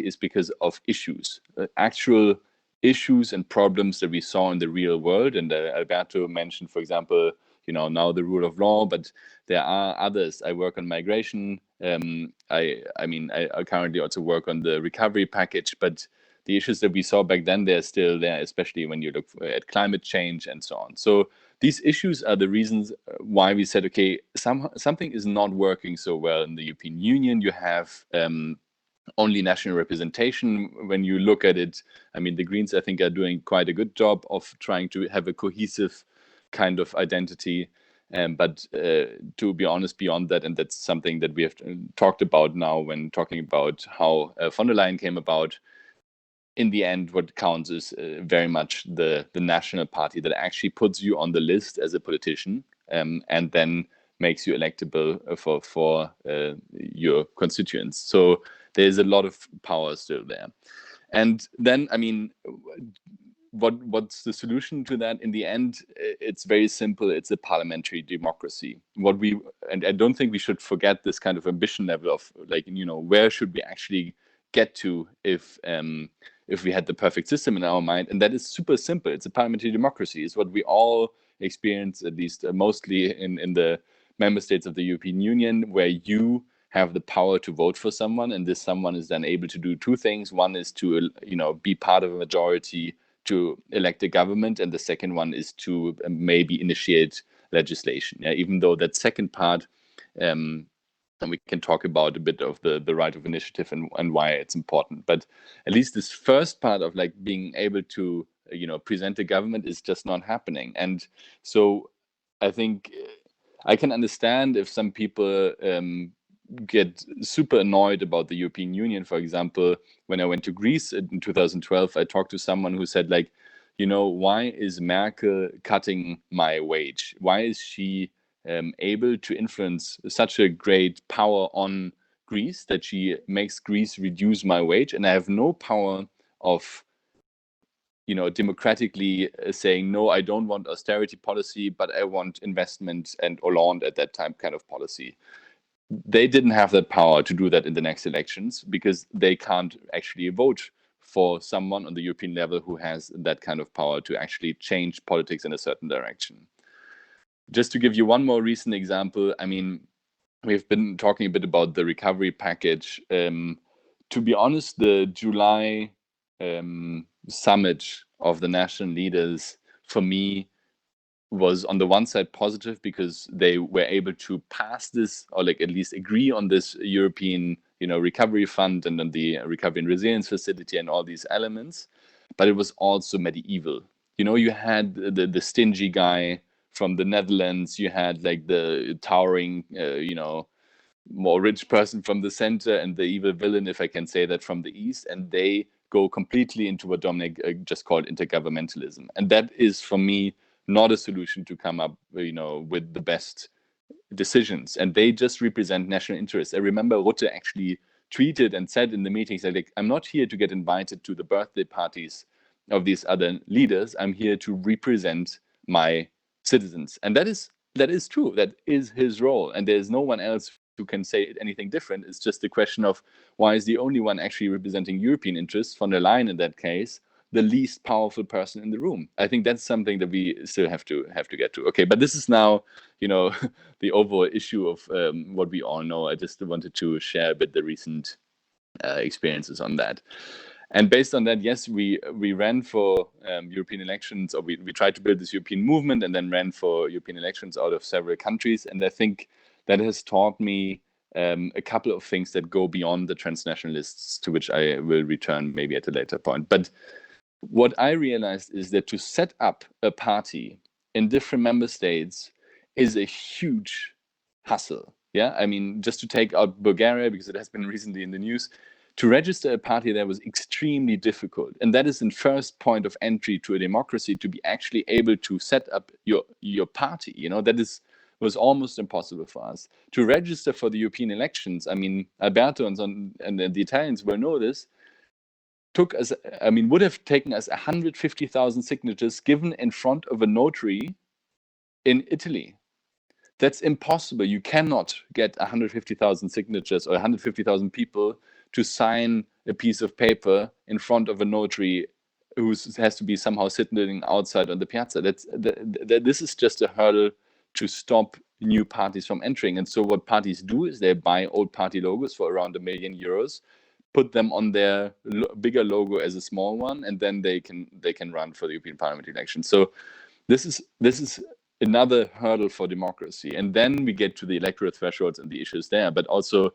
[SPEAKER 2] is because of issues, actual issues and problems that we saw in the real world. And Alberto mentioned, for example, now the rule of law, but there are others. I work on migration. I currently also work on the recovery package, but the issues that we saw back then, they're still there, especially when you look at climate change and so on. So these issues are the reasons why we said, okay, something is not working so well in the European Union. You have only national representation. When you look at it, I mean, the Greens, I think, are doing quite a good job of trying to have a cohesive kind of identity. But to be honest, beyond that, and that's something that we have talked about now when talking about how von der Leyen came about, in the end, what counts is very much the national party that actually puts you on the list as a politician, and then makes you electable for your constituents. So there's a lot of power still there. And then, I mean, what's the solution to that? In the end, it's very simple. It's a parliamentary democracy. And I don't think we should forget this kind of ambition level of, like, you know, where should we actually get to if we had the perfect system in our mind? And that is super simple. It's a parliamentary democracy. It's what we all experience, at least mostly in the member states of the European Union, where you have the power to vote for someone, and this someone is then able to do two things. One is to, you know, be part of a majority to elect a government, and the second one is to maybe initiate legislation. Yeah, even though that second part, and we can talk about a bit of the right of initiative and why it's important. But at least this first part of, like, being able to, you know, present a government is just not happening. And so I think I can understand if some people get super annoyed about the European Union. For example, when I went to Greece in 2012, I talked to someone who said, like, you know, why is Merkel cutting my wage? Why is she able to influence such a great power on Greece that she makes Greece reduce my wage, and I have no power of, you know, democratically saying, no, I don't want austerity policy, but I want investment and Hollande at that time kind of policy. They didn't have that power to do that in the next elections because they can't actually vote for someone on the European level who has that kind of power to actually change politics in a certain direction. Just to give you one more recent example, I mean, we've been talking a bit about the recovery package. To be honest, the July summit of the national leaders, for me, was on the one side positive because they were able to pass this, or like at least agree on this European, you know, recovery fund and then the recovery and resilience facility and all these elements. But it was also medieval. You know, you had the stingy guy from the Netherlands, you had like the towering, you know, more rich person from the center, and the evil villain, if I can say that, from the east, and they go completely into what Domenec just called intergovernmentalism. And that is, for me, not a solution to come up, you know, with the best decisions. And they just represent national interests. I remember Rutte actually tweeted and said in the meetings, like, I'm not here to get invited to the birthday parties of these other leaders. I'm here to represent my citizens. And that is true. That is his role. And there's no one else who can say anything different. It's just a question of why is the only one actually representing European interests, von der Leyen in that case, the least powerful person in the room. I think that's something that we still have to get to. Okay, but this is now, you know, the overall issue of what we all know. I just wanted to share a bit the recent experiences on that. And based on that, yes, we ran for European elections, or we tried to build this European movement and then ran for European elections out of several countries. And I think that has taught me a couple of things that go beyond the transnationalists, to which I will return maybe at a later point. But what I realized is that to set up a party in different member states is a huge hassle. Yeah, I mean, just to take out Bulgaria, because it has been recently in the news, to register a party there was extremely difficult. And that is in first point of entry to a democracy, to be actually able to set up your party. You know, that was almost impossible for us. To register for the European elections, I mean, Alberto and the Italians will know this, would have taken us 150,000 signatures given in front of a notary in Italy. That's impossible. You cannot get 150,000 signatures or 150,000 people to sign a piece of paper in front of a notary who has to be somehow sitting outside on the piazza. This is just a hurdle to stop new parties from entering. And so what parties do is they buy old party logos for around €1 million, put them on their bigger logo as a small one, and then they can run for the European Parliament election. So this is another hurdle for democracy. And then we get to the electoral thresholds and the issues there, but also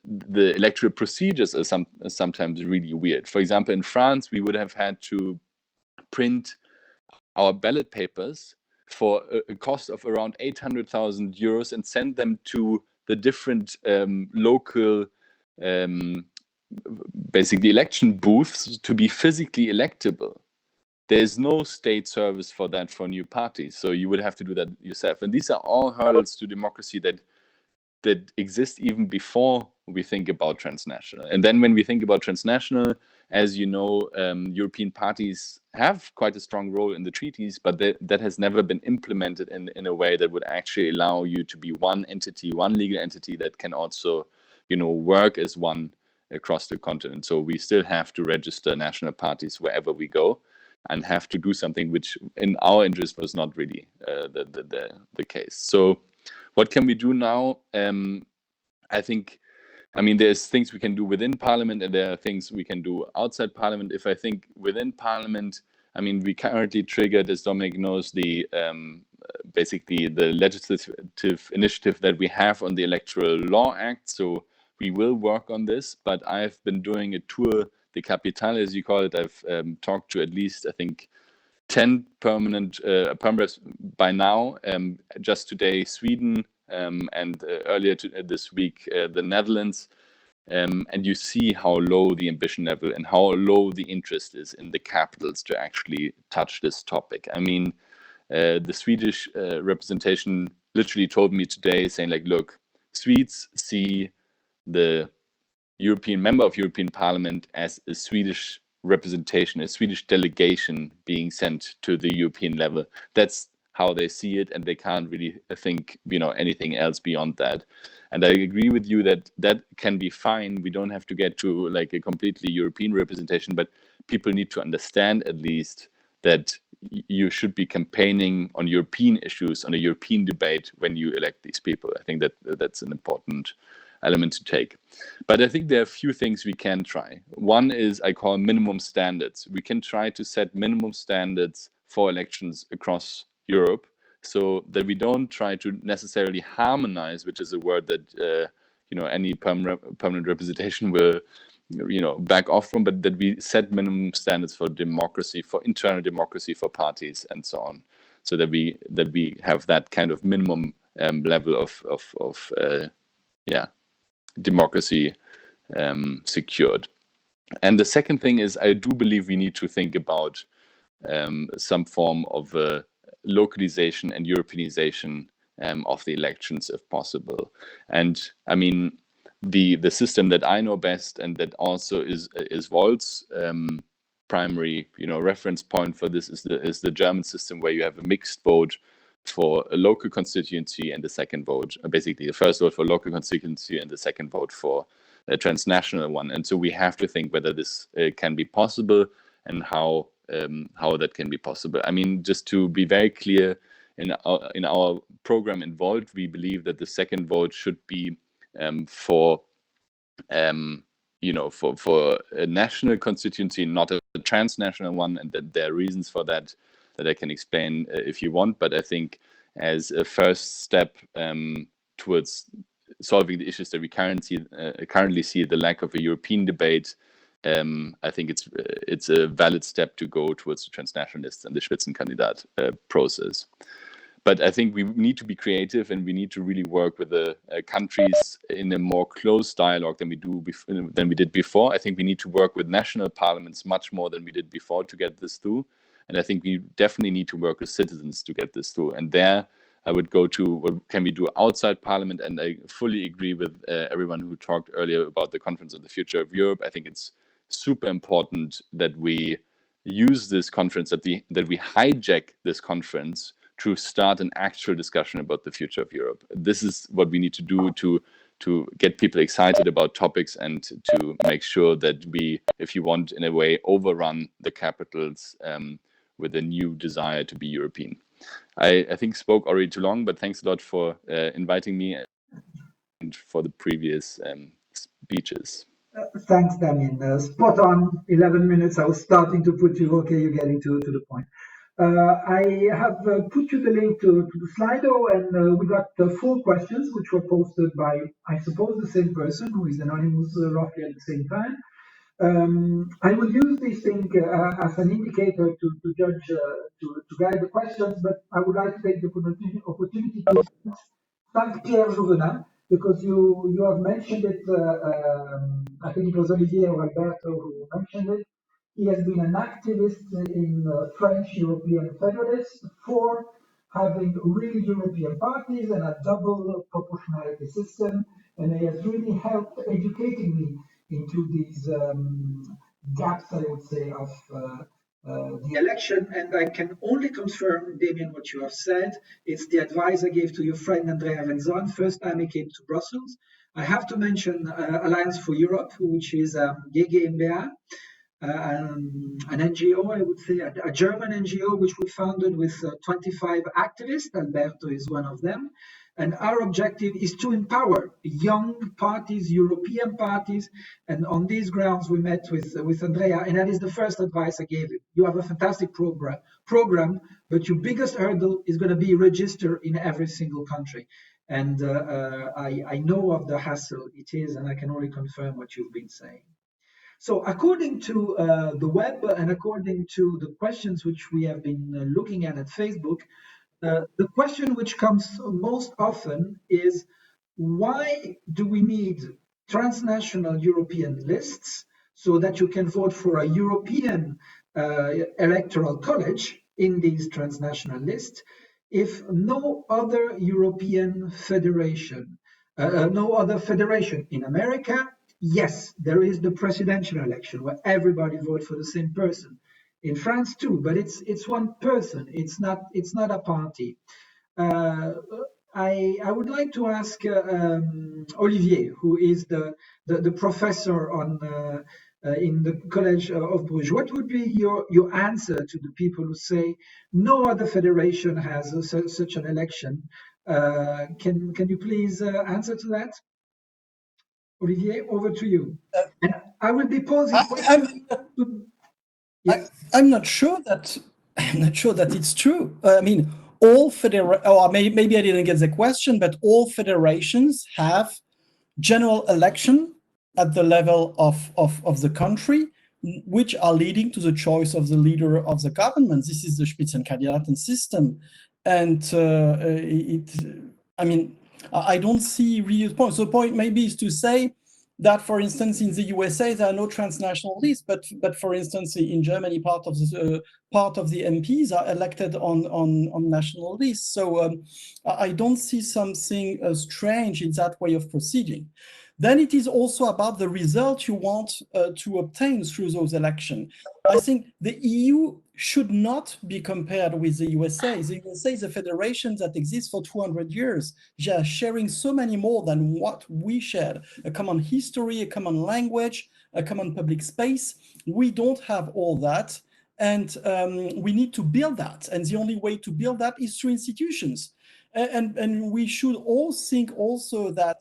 [SPEAKER 2] the electoral procedures are sometimes really weird. For example, in France, we would have had to print our ballot papers for a cost of around €800,000 and send them to the different local basically election booths to be physically electable. There's no state service for that for new parties, so you would have to do that yourself. And these are all hurdles to democracy that exist even before we think about transnational. And then when we think about transnational, as you know, European parties have quite a strong role in the treaties, but that has never been implemented in a way that would actually allow you to be one entity, one legal entity that can also, work as one across the continent. So we still have to register national parties wherever we go, and have to do something which in our interest was not really the case. So what can we do now? There's things we can do within Parliament, and there are things we can do outside Parliament. If I think within Parliament, we currently triggered, as Domenec knows, basically the legislative initiative that we have on the Electoral Law Act. So we will work on this, but I've been doing a tour de capitale, as you call it. I've talked to at least, I think, 10 permanent reps by now. Just today, Sweden, and earlier this week, the Netherlands. And you see how low the ambition level and how low the interest is in the capitals to actually touch this topic. The Swedish representation literally told me today, saying like, look, Swedes see the European member of European Parliament as a Swedish representation, a Swedish delegation being sent to the European level. That's how they see it, and they can't really think, anything else beyond that. And I agree with you that that can be fine. We don't have to get to like a completely European representation, but people need to understand at least that you should be campaigning on European issues, on a European debate when you elect these people. I think that that's an important element to take. But I think there are a few things we can try. One is I call minimum standards. We can try to set minimum standards for elections across Europe, so that we don't try to necessarily harmonize, which is a word that any permanent representation will back off from, but that we set minimum standards for democracy, for internal democracy, for parties, and so on, so that we have that kind of minimum level of democracy secured. And the second thing is, I do believe we need to think about some form of localization and Europeanization of the elections, if possible. And the system that I know best, and that also is Volt's primary reference point for this, is the German system, where you have a mixed vote for a local constituency and the second vote, basically the first vote for local constituency and the second vote for a transnational one. And so we have to think whether this can be possible, and how that can be possible. Just to be very clear, in our program involved, we believe that the second vote should be for a national constituency, not a transnational one, and that there are reasons for that I can explain if you want. But I think as a first step towards solving the issues that we currently see, the lack of a European debate, I think it's a valid step to go towards the transnationalists and the Spitzenkandidat process. But I think we need to be creative, and we need to really work with the countries in a more close dialogue than we did before. I think we need to work with national parliaments much more than we did before to get this through. And I think we definitely need to work with citizens to get this through. And there I would go to what can we do outside Parliament. And I fully agree with everyone who talked earlier about the Conference on the Future of Europe. I think it's super important that we use this conference, that we hijack this conference to start an actual discussion about the future of Europe. This is what we need to do to get people excited about topics, and to make sure that we, if you want, in a way, overrun the capitals with a new desire to be European. I think spoke already too long, but thanks a lot for inviting me and for the previous speeches.
[SPEAKER 3] Thanks, Damian. Spot on, 11 minutes. I was starting to put you, okay, you're getting to the point. I have put you the link to the Slido, and we got 4 questions which were posted by, I suppose, the same person who is anonymous roughly at the same time. I will use this thing as an indicator to judge, to guide the questions, but I would like to take the opportunity to thank Pierre Jouvenin, because you have mentioned it. I think it was Olivier or Alberto who mentioned it. He has been an activist in French European Federalists for having real European parties and a double proportionality system, and he has really helped educating me into these gaps, I would say, of the election. And I can only confirm, Damian, what you have said. It's the advice I gave to your friend Andrea Renzon first time he came to Brussels. I have to mention Alliance for Europe, which is GmbH, an NGO, I would say, a German NGO, which we founded with 25 activists. Alberto is one of them. And our objective is to empower young parties, European parties. And on these grounds, we met with Andrea, and that is the first advice I gave him. You have a fantastic program, but your biggest hurdle is going to be register in every single country. And I know of the hassle it is, and I can only confirm what you've been saying. So according to the web and according to the questions which we have been looking at Facebook, the question which comes most often is, why do we need transnational European lists so that you can vote for a European electoral college in these transnational lists if no other European federation, no other federation in America? Yes, there is the presidential election where everybody votes for the same person. In France too, but it's one person. It's not a party. I would like to ask Olivier, who is the professor on in the Collège of Bruges. What would be your answer to the people who say no other federation has such an election? Can you please answer to that? Olivier, over to you. And I will be pausing.
[SPEAKER 4] I'm not sure that it's true. I mean, all maybe I didn't get the question, but all federations have general election at the level of the country, which are leading to the choice of the leader of the government. This is the Spitzenkandidaten system, and I mean, I don't see real point. So the point maybe is to say that, for instance, in the USA there are no transnational lists, but for instance in Germany part of the MPs are elected on national lists. So I don't see something strange in that way of proceeding. Then it is also about the result you want to obtain through those elections. I think the EU should not be compared with the USA. The USA is a federation that exists for 200 years. They are sharing so many more than what we shared. A common history, a common language, a common public space. We don't have all that. And we need to build that. And the only way to build that is through institutions. And we should all think also that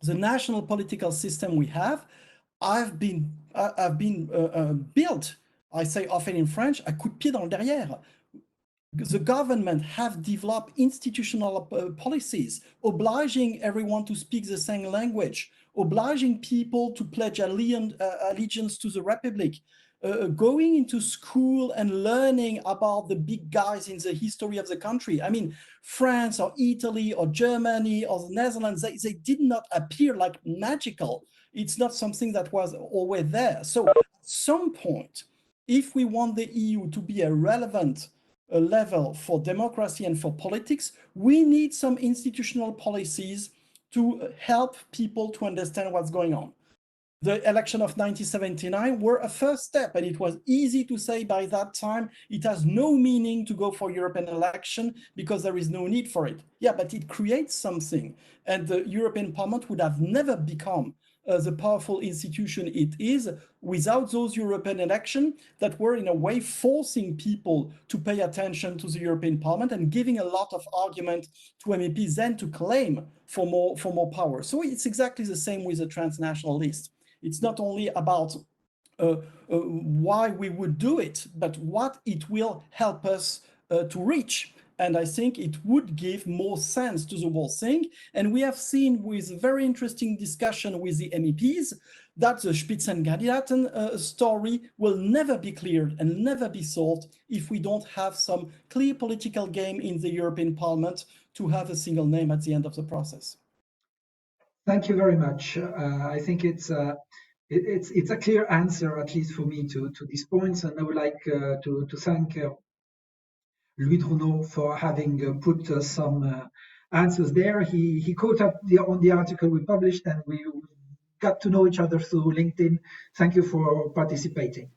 [SPEAKER 4] the national political system we have have been built, I say often in French, à coup de pied dans le derrière. The government have developed institutional policies, obliging everyone to speak the same language, obliging people to pledge allegiance to the Republic, going into school and learning about the big guys in the history of the country. I mean, France or Italy or Germany or the Netherlands, they did not appear like magical. It's not something that was always there. So at some point, if we want the EU to be a relevant level for democracy and for politics, we need some institutional policies to help people to understand what's going on. The election of 1979 were a first step, and it was easy to say by that time, it has no meaning to go for European election because there is no need for it. Yeah, but it creates something, and the European Parliament would have never become the powerful institution it is without those European elections that were in a way forcing people to pay attention to the European Parliament and giving a lot of argument to MEPs then to claim for more power. So it's exactly the same with the transnational list. It's not only about why we would do it, but what it will help us to reach. And I think it would give more sense to the whole thing. And we have seen with very interesting discussion with the MEPs that the Spitzenkandidaten story will never be cleared and never be solved if we don't have some clear political game in the European Parliament to have a single name at the end of the process.
[SPEAKER 3] Thank you very much. I think it's a clear answer, at least for me, to these points, and I would like to thank Louis Druneau for having put some answers there. He caught up on the article we published, and we got to know each other through LinkedIn. Thank you for participating.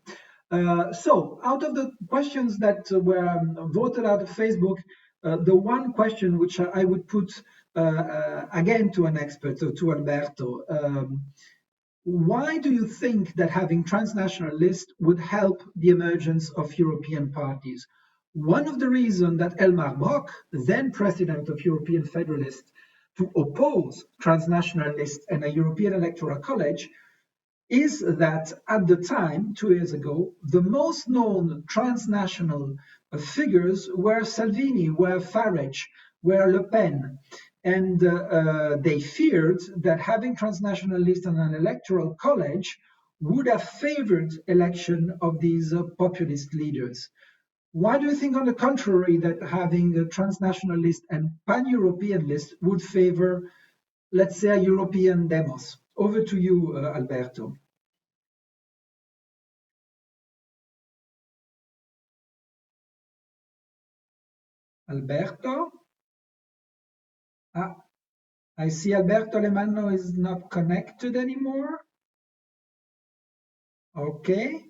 [SPEAKER 3] So, out of the questions that were voted out of Facebook, the one question which I would put again to an expert, to Alberto, why do you think that having transnational lists would help the emergence of European parties? One of the reasons that Elmar Brok, then president of European Federalists, to oppose transnational lists and a European Electoral College is that at the time, 2 years ago, the most known transnational figures were Salvini, were Farage, were Le Pen. And they feared that having transnational lists and an electoral college would have favored election of these populist leaders. Why do you think, on the contrary, that having a transnational list and pan-European list would favor, let's say, a European demos? Over to you, Alberto. Alberto? I see Alberto Alemanno is not connected anymore. Okay.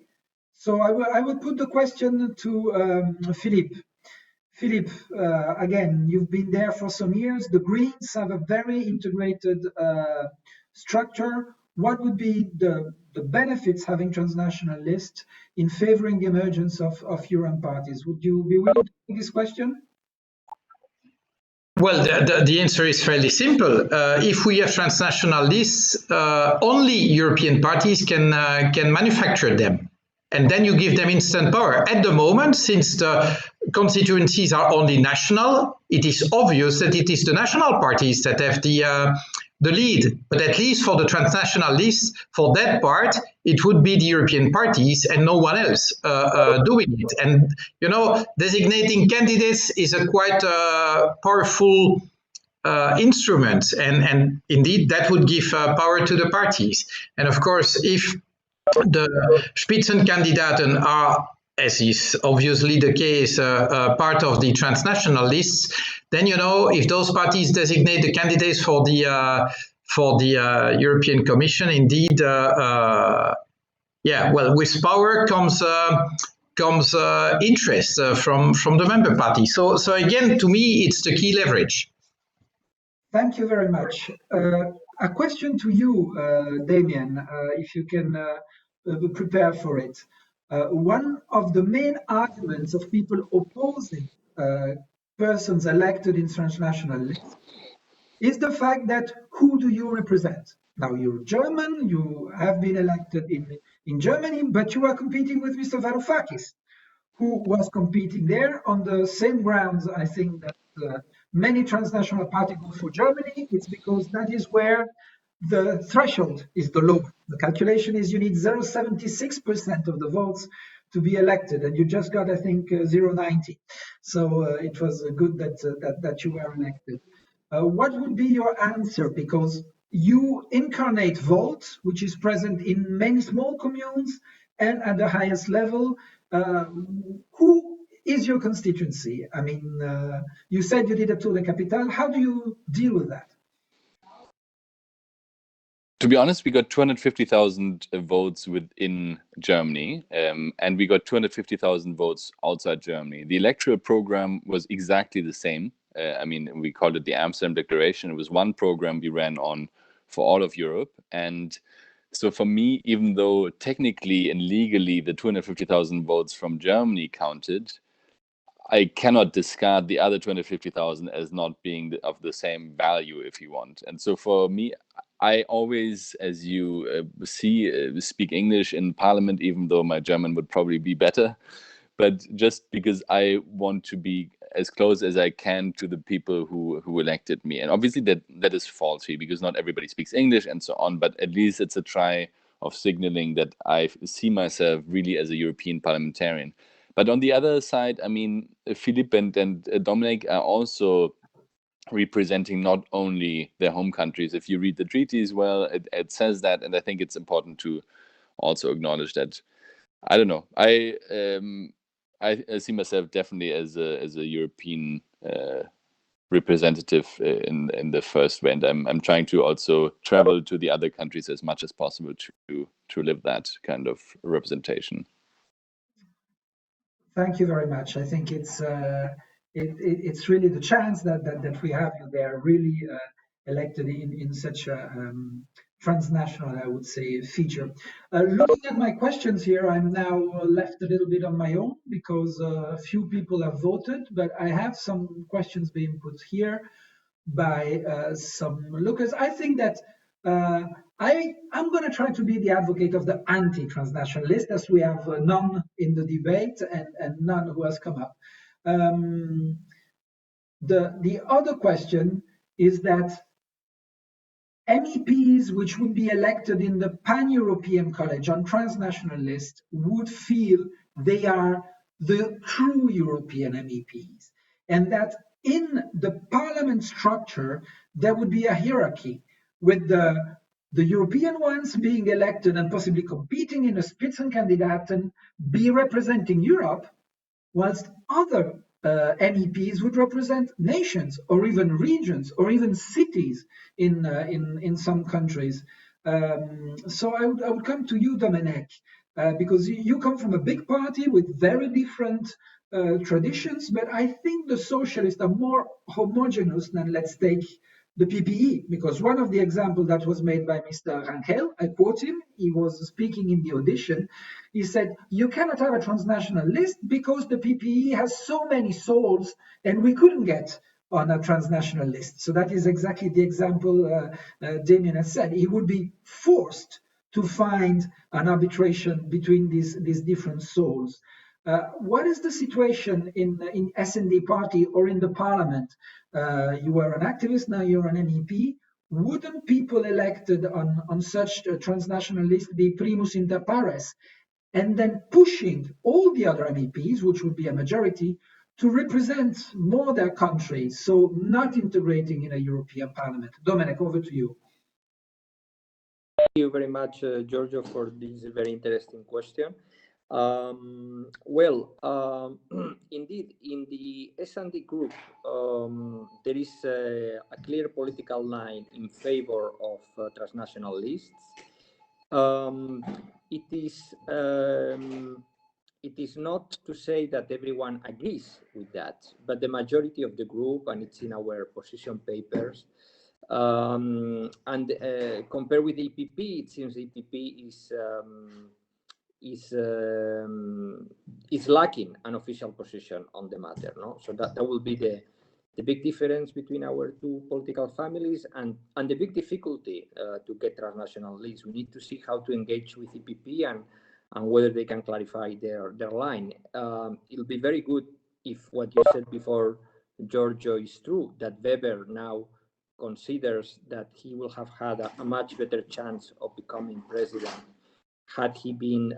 [SPEAKER 3] So I will put the question to Philippe. Philippe, again, you've been there for some years. The Greens have a very integrated structure. What would be the benefits having transnational list in favoring the emergence of European parties? Would you be willing to take this question?
[SPEAKER 5] Well, the answer is fairly simple. If we have transnational lists, only European parties can manufacture them. And then you give them instant power. At the moment, since the constituencies are only national, it is obvious that it is the national parties that have the lead. But at least for the transnational list, for that part, it would be the European parties and no one else doing it. And, you know, designating candidates is a quite powerful instrument. And indeed, that would give power to the parties. And of course, if the Spitzenkandidaten are, as is obviously the case, part of the transnational lists, then, you know, if those parties designate the candidates for the European Commission, indeed, yeah, well, with power comes interest from the member parties. So again, to me, it's the key leverage.
[SPEAKER 3] Thank you very much. A question to you, Damian, if you can prepare for it. One of the main arguments of people opposing persons elected in transnational lists is the fact that who do you represent? Now, you're German, you have been elected in Germany, but you are competing with Mr. Varoufakis, who was competing there on the same grounds. I think that many transnational parties go for Germany. It's because that is where the threshold is the lower. The calculation is you need 0.76% of the votes to be elected, and you just got, I think, 0.90. So it was good that you were elected. What would be your answer? Because you incarnate vote, which is present in many small communes and at the highest level. Who is your constituency? I mean, you said you did a tour de capitale. How do you deal with that?
[SPEAKER 2] To be honest, we got 250,000 votes within Germany, and we got 250,000 votes outside Germany. The electoral program was exactly the same. I mean, we called it the Amsterdam Declaration. It was one program we ran on for all of Europe. And so for me, even though technically and legally the 250,000 votes from Germany counted, I cannot discard the other 250,000 as not being of the same value, if you want. And so for me, I always, as you see, speak English in Parliament, even though my German would probably be better. But just because I want to be as close as I can to the people who elected me. And obviously that is faulty because not everybody speaks English and so on. But at least it's a try of signaling that I see myself really as a European parliamentarian. But on the other side, I mean, Philippe and Domenec are also representing not only their home countries. If you read the treaties, well, it says that, and I think it's important to also acknowledge that. I don't know. I see myself definitely as a European representative in the first way, and I'm trying to also travel to the other countries as much as possible to live that kind of representation.
[SPEAKER 3] Thank you very much. I think it's really the chance that we have you there, really elected in such a transnational, I would say, feature. Looking at my questions here, I'm now left a little bit on my own because a few people have voted, but I have some questions being put here by some lookers. I think that I'm going to try to be the advocate of the anti-transnationalist, as we have none in the debate and none who has come up. The other question is that MEPs which would be elected in the Pan-European College on transnational list would feel they are the true European MEPs, and that in the parliament structure there would be a hierarchy with the European ones being elected and possibly competing in a Spitzenkandidaten be representing Europe, whilst other MEPs would represent nations or even regions or even cities in some countries. So I would come to you, Domenec, because you come from a big party with very different traditions, but I think the socialists are more homogeneous than, let's take, the PPE, because one of the examples that was made by Mr. Rangel, I quote him, he was speaking in the audition, he said, you cannot have a transnational list because the PPE has so many souls and we couldn't get on a transnational list. So that is exactly the example Damian has said. He would be forced to find an arbitration between these different souls. What is the situation in S&D party or in the parliament? You were an activist, now you're an MEP. Wouldn't people elected on such a transnational list be primus inter pares, and then pushing all the other MEPs, which would be a majority, to represent more their countries, so not integrating in a European parliament? Domenec, over to you.
[SPEAKER 6] Thank you very much, Giorgio, for this very interesting question. Indeed, in the S&D group, there is a clear political line in favor of transnational lists. It is not to say that everyone agrees with that, but the majority of the group, and it's in our position papers, compared with the EPP, it seems the EPP is lacking an official position on the matter, no? So that will be the big difference between our two political families, and the big difficulty to get transnational lists. We need to see how to engage with EPP and whether they can clarify their line. It'll be very good if what you said before, Giorgio, is true, that Weber now considers that he will have had a much better chance of becoming president had he been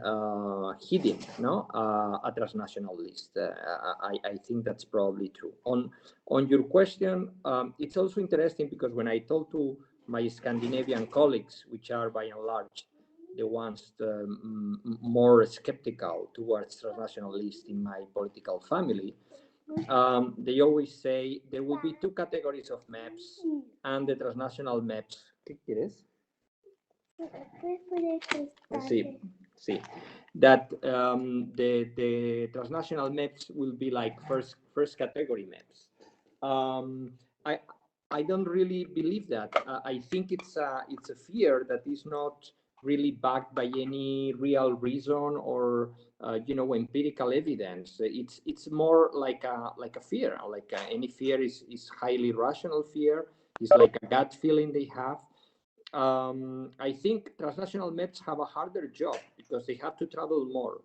[SPEAKER 6] hidden, a transnational list. I think that's probably true. On your question, it's also interesting because when I talk to my Scandinavian colleagues, which are by and large the ones more skeptical towards transnational lists in my political family, they always say there will be two categories of MEPs, and the transnational MEPs. See that the transnational MEPs will be like first category MEPs. I don't really believe that. I think it's a fear that is not really backed by any real reason or empirical evidence. It's more like a fear. Like any fear is highly rational fear. It's like a gut feeling they have. I think transnational MEPs have a harder job because they have to travel more.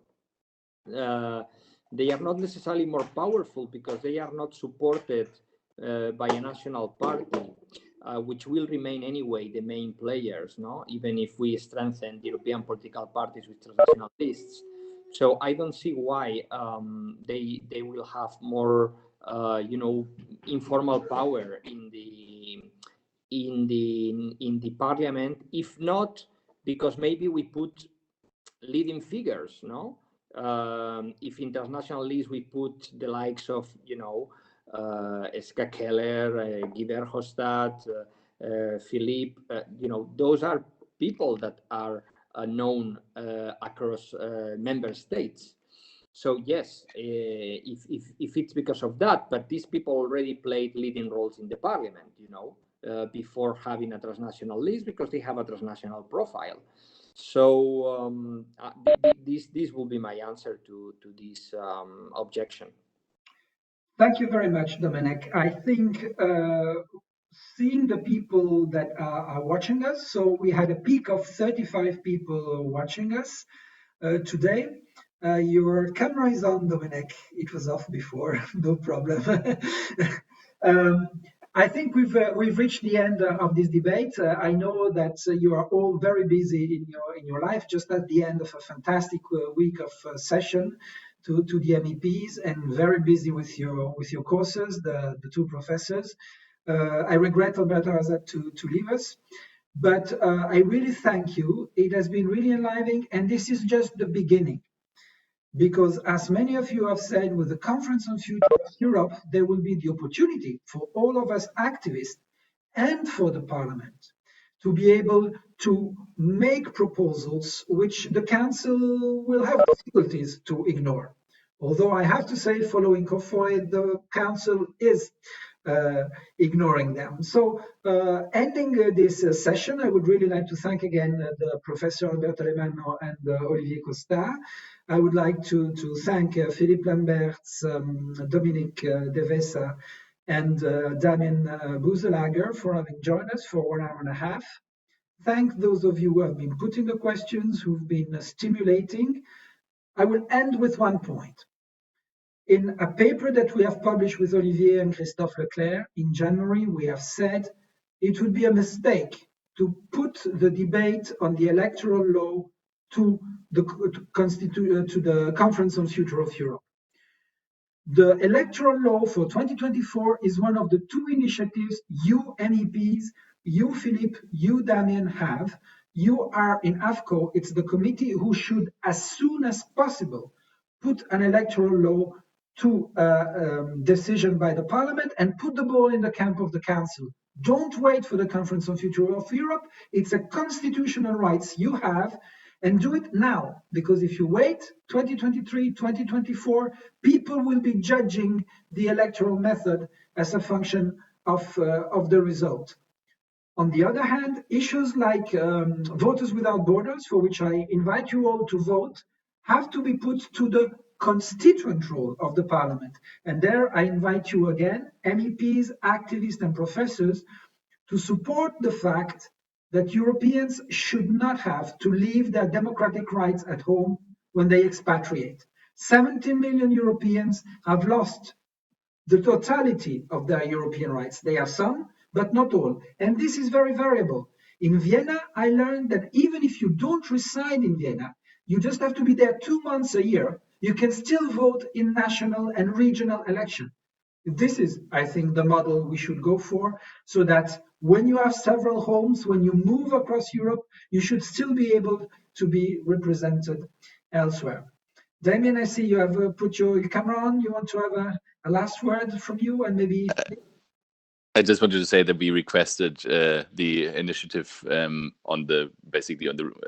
[SPEAKER 6] They are not necessarily more powerful because they are not supported by a national party, which will remain anyway the main players, even if we strengthen the European political parties with transnational lists. So I don't see why they will have more informal power in the parliament, if not because maybe we put leading figures, no? If internationally we put the likes of, Ska Keller, Guy Verhofstadt, Philippe, those are people that are known across member states. So yes, if it's because of that, but these people already played leading roles in the parliament, before having a transnational list, because they have a transnational profile. So this will be my answer to this objection.
[SPEAKER 3] Thank you very much, Domenec. I think seeing the people that are watching us, so we had a peak of 35 people watching us today. Your camera is on, Domenec. It was off before, no problem. I think we've reached the end of this debate. I know that you are all very busy in your life, just at the end of a fantastic week of session to the MEPs, and very busy with your courses, the two professors. I regret, Alberto, to leave us, but I really thank you. It has been really enlivening, and this is just the beginning. Because as many of you have said, with the Conference on Future of Europe, there will be the opportunity for all of us activists and for the Parliament to be able to make proposals which the Council will have difficulties to ignore. Although I have to say, following COFOI, the Council is ignoring them. So ending this session, I would really like to thank again the Professor Alberto Alemanno and Olivier Costa. I would like to thank Philippe Lamberts, Domenec Devesa, and Damian Boeselager for having joined us for 1 hour and a half. Thank those of you who have been putting the questions, who've been stimulating. I will end with one point. In a paper that we have published with Olivier and Christophe Leclerc in January, we have said it would be a mistake to put the debate on the electoral law to the Conference on Future of Europe. The electoral law for 2024 is one of the two initiatives you MEPs, you Philippe, you Damian have. You are in AFCO, it's the committee who should, as soon as possible, put an electoral law to decision by the Parliament and put the ball in the camp of the Council. Don't wait for the Conference on Future of Europe. It's a constitutional rights you have, and do it now, because if you wait 2023, 2024, people will be judging the electoral method as a function of the result. On the other hand, issues like Voters Without Borders, for which I invite you all to vote, have to be put to the constituent role of the Parliament. And there I invite you again, MEPs, activists and professors, to support the fact that Europeans should not have to leave their democratic rights at home when they expatriate. 17 million Europeans have lost the totality of their European rights. They have some, but not all. And this is very variable. In Vienna, I learned that even if you don't reside in Vienna, you just have to be there 2 months a year, you can still vote in national and regional election. This is, I think, the model we should go for, so that when you have several homes, when you move across Europe, you should still be able to be represented elsewhere. Damian, I see you have put your camera on. You want to have a last word from you, and maybe...
[SPEAKER 2] I just wanted to say that we requested the initiative on the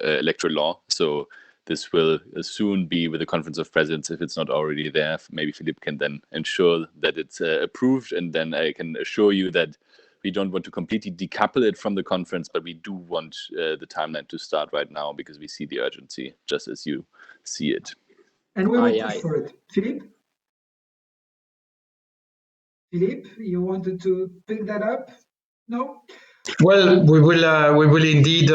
[SPEAKER 2] electoral law. So this will soon be with the Conference of Presidents, if it's not already there. Maybe Philippe can then ensure that it's approved, and then I can assure you that we don't want to completely decouple it from the conference, but we do want the timeline to start right now, because we see the urgency, just as you see it.
[SPEAKER 3] And we will push for it. Philippe? Philippe, you wanted to pick that up? No?
[SPEAKER 5] Well, we will indeed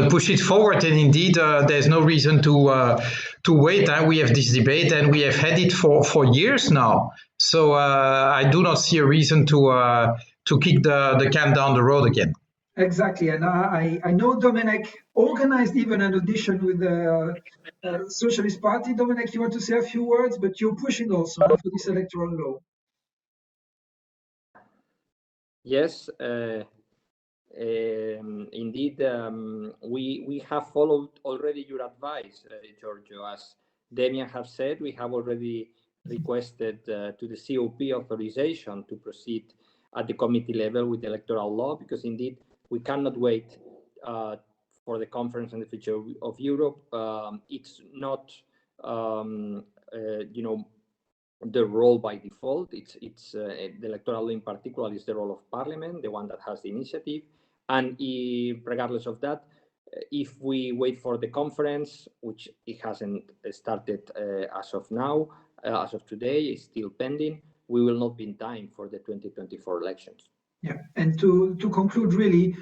[SPEAKER 5] push it forward, and indeed there's no reason to wait. We have this debate, and we have had it for years now. So I do not see a reason to kick the can down the road again.
[SPEAKER 3] Exactly, and I know Domenec organized even an audition with the Socialist Party. Domenec, you want to say a few words, but you're pushing also for this electoral law.
[SPEAKER 6] Yes, indeed, we have followed already your advice, Giorgio. As Damian has said, we have already requested to the COP authorization to proceed at the committee level with the electoral law, because indeed we cannot wait for the conference on the future of Europe. It's not, you know, the role by default. It's the electoral law in particular is the role of Parliament, the one that has the initiative. And regardless of that, if we wait for the conference, which it hasn't started as of now, as of today, it's still pending, we will not be in time for the 2024 elections.
[SPEAKER 3] Yeah, and to conclude, really,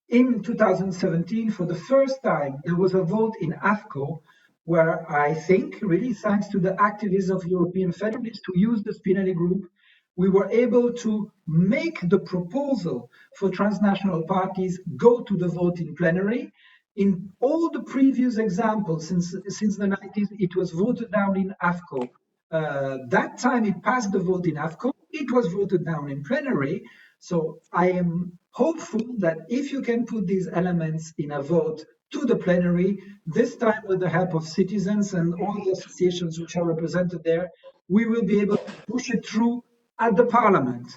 [SPEAKER 3] in 2017, for the first time, there was a vote in AFCO where I think, really, thanks to the activism of European federalists who used the Spinelli Group, we were able to make the proposal for transnational parties go to the vote in plenary. In all the previous examples since the 90s, it was voted down in AFCO. That time it passed the vote in AFCO, it was voted down in plenary. So I am hopeful that if you can put these elements in a vote to the plenary, this time with the help of citizens and all the associations which are represented there, we will be able to push it through at the parliament.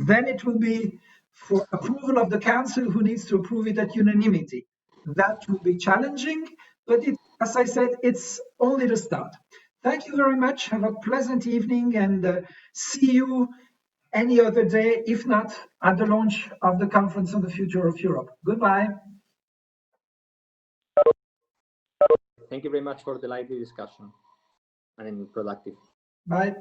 [SPEAKER 3] Then it will be for approval of the council, who needs to approve it at unanimity. That will be challenging, but as I said, it's only the start. Thank you very much. Have a pleasant evening, and see you any other day, if not at the launch of the Conference on the Future of Europe. Goodbye.
[SPEAKER 6] Thank you very much for the lively discussion and productive.
[SPEAKER 3] Bye.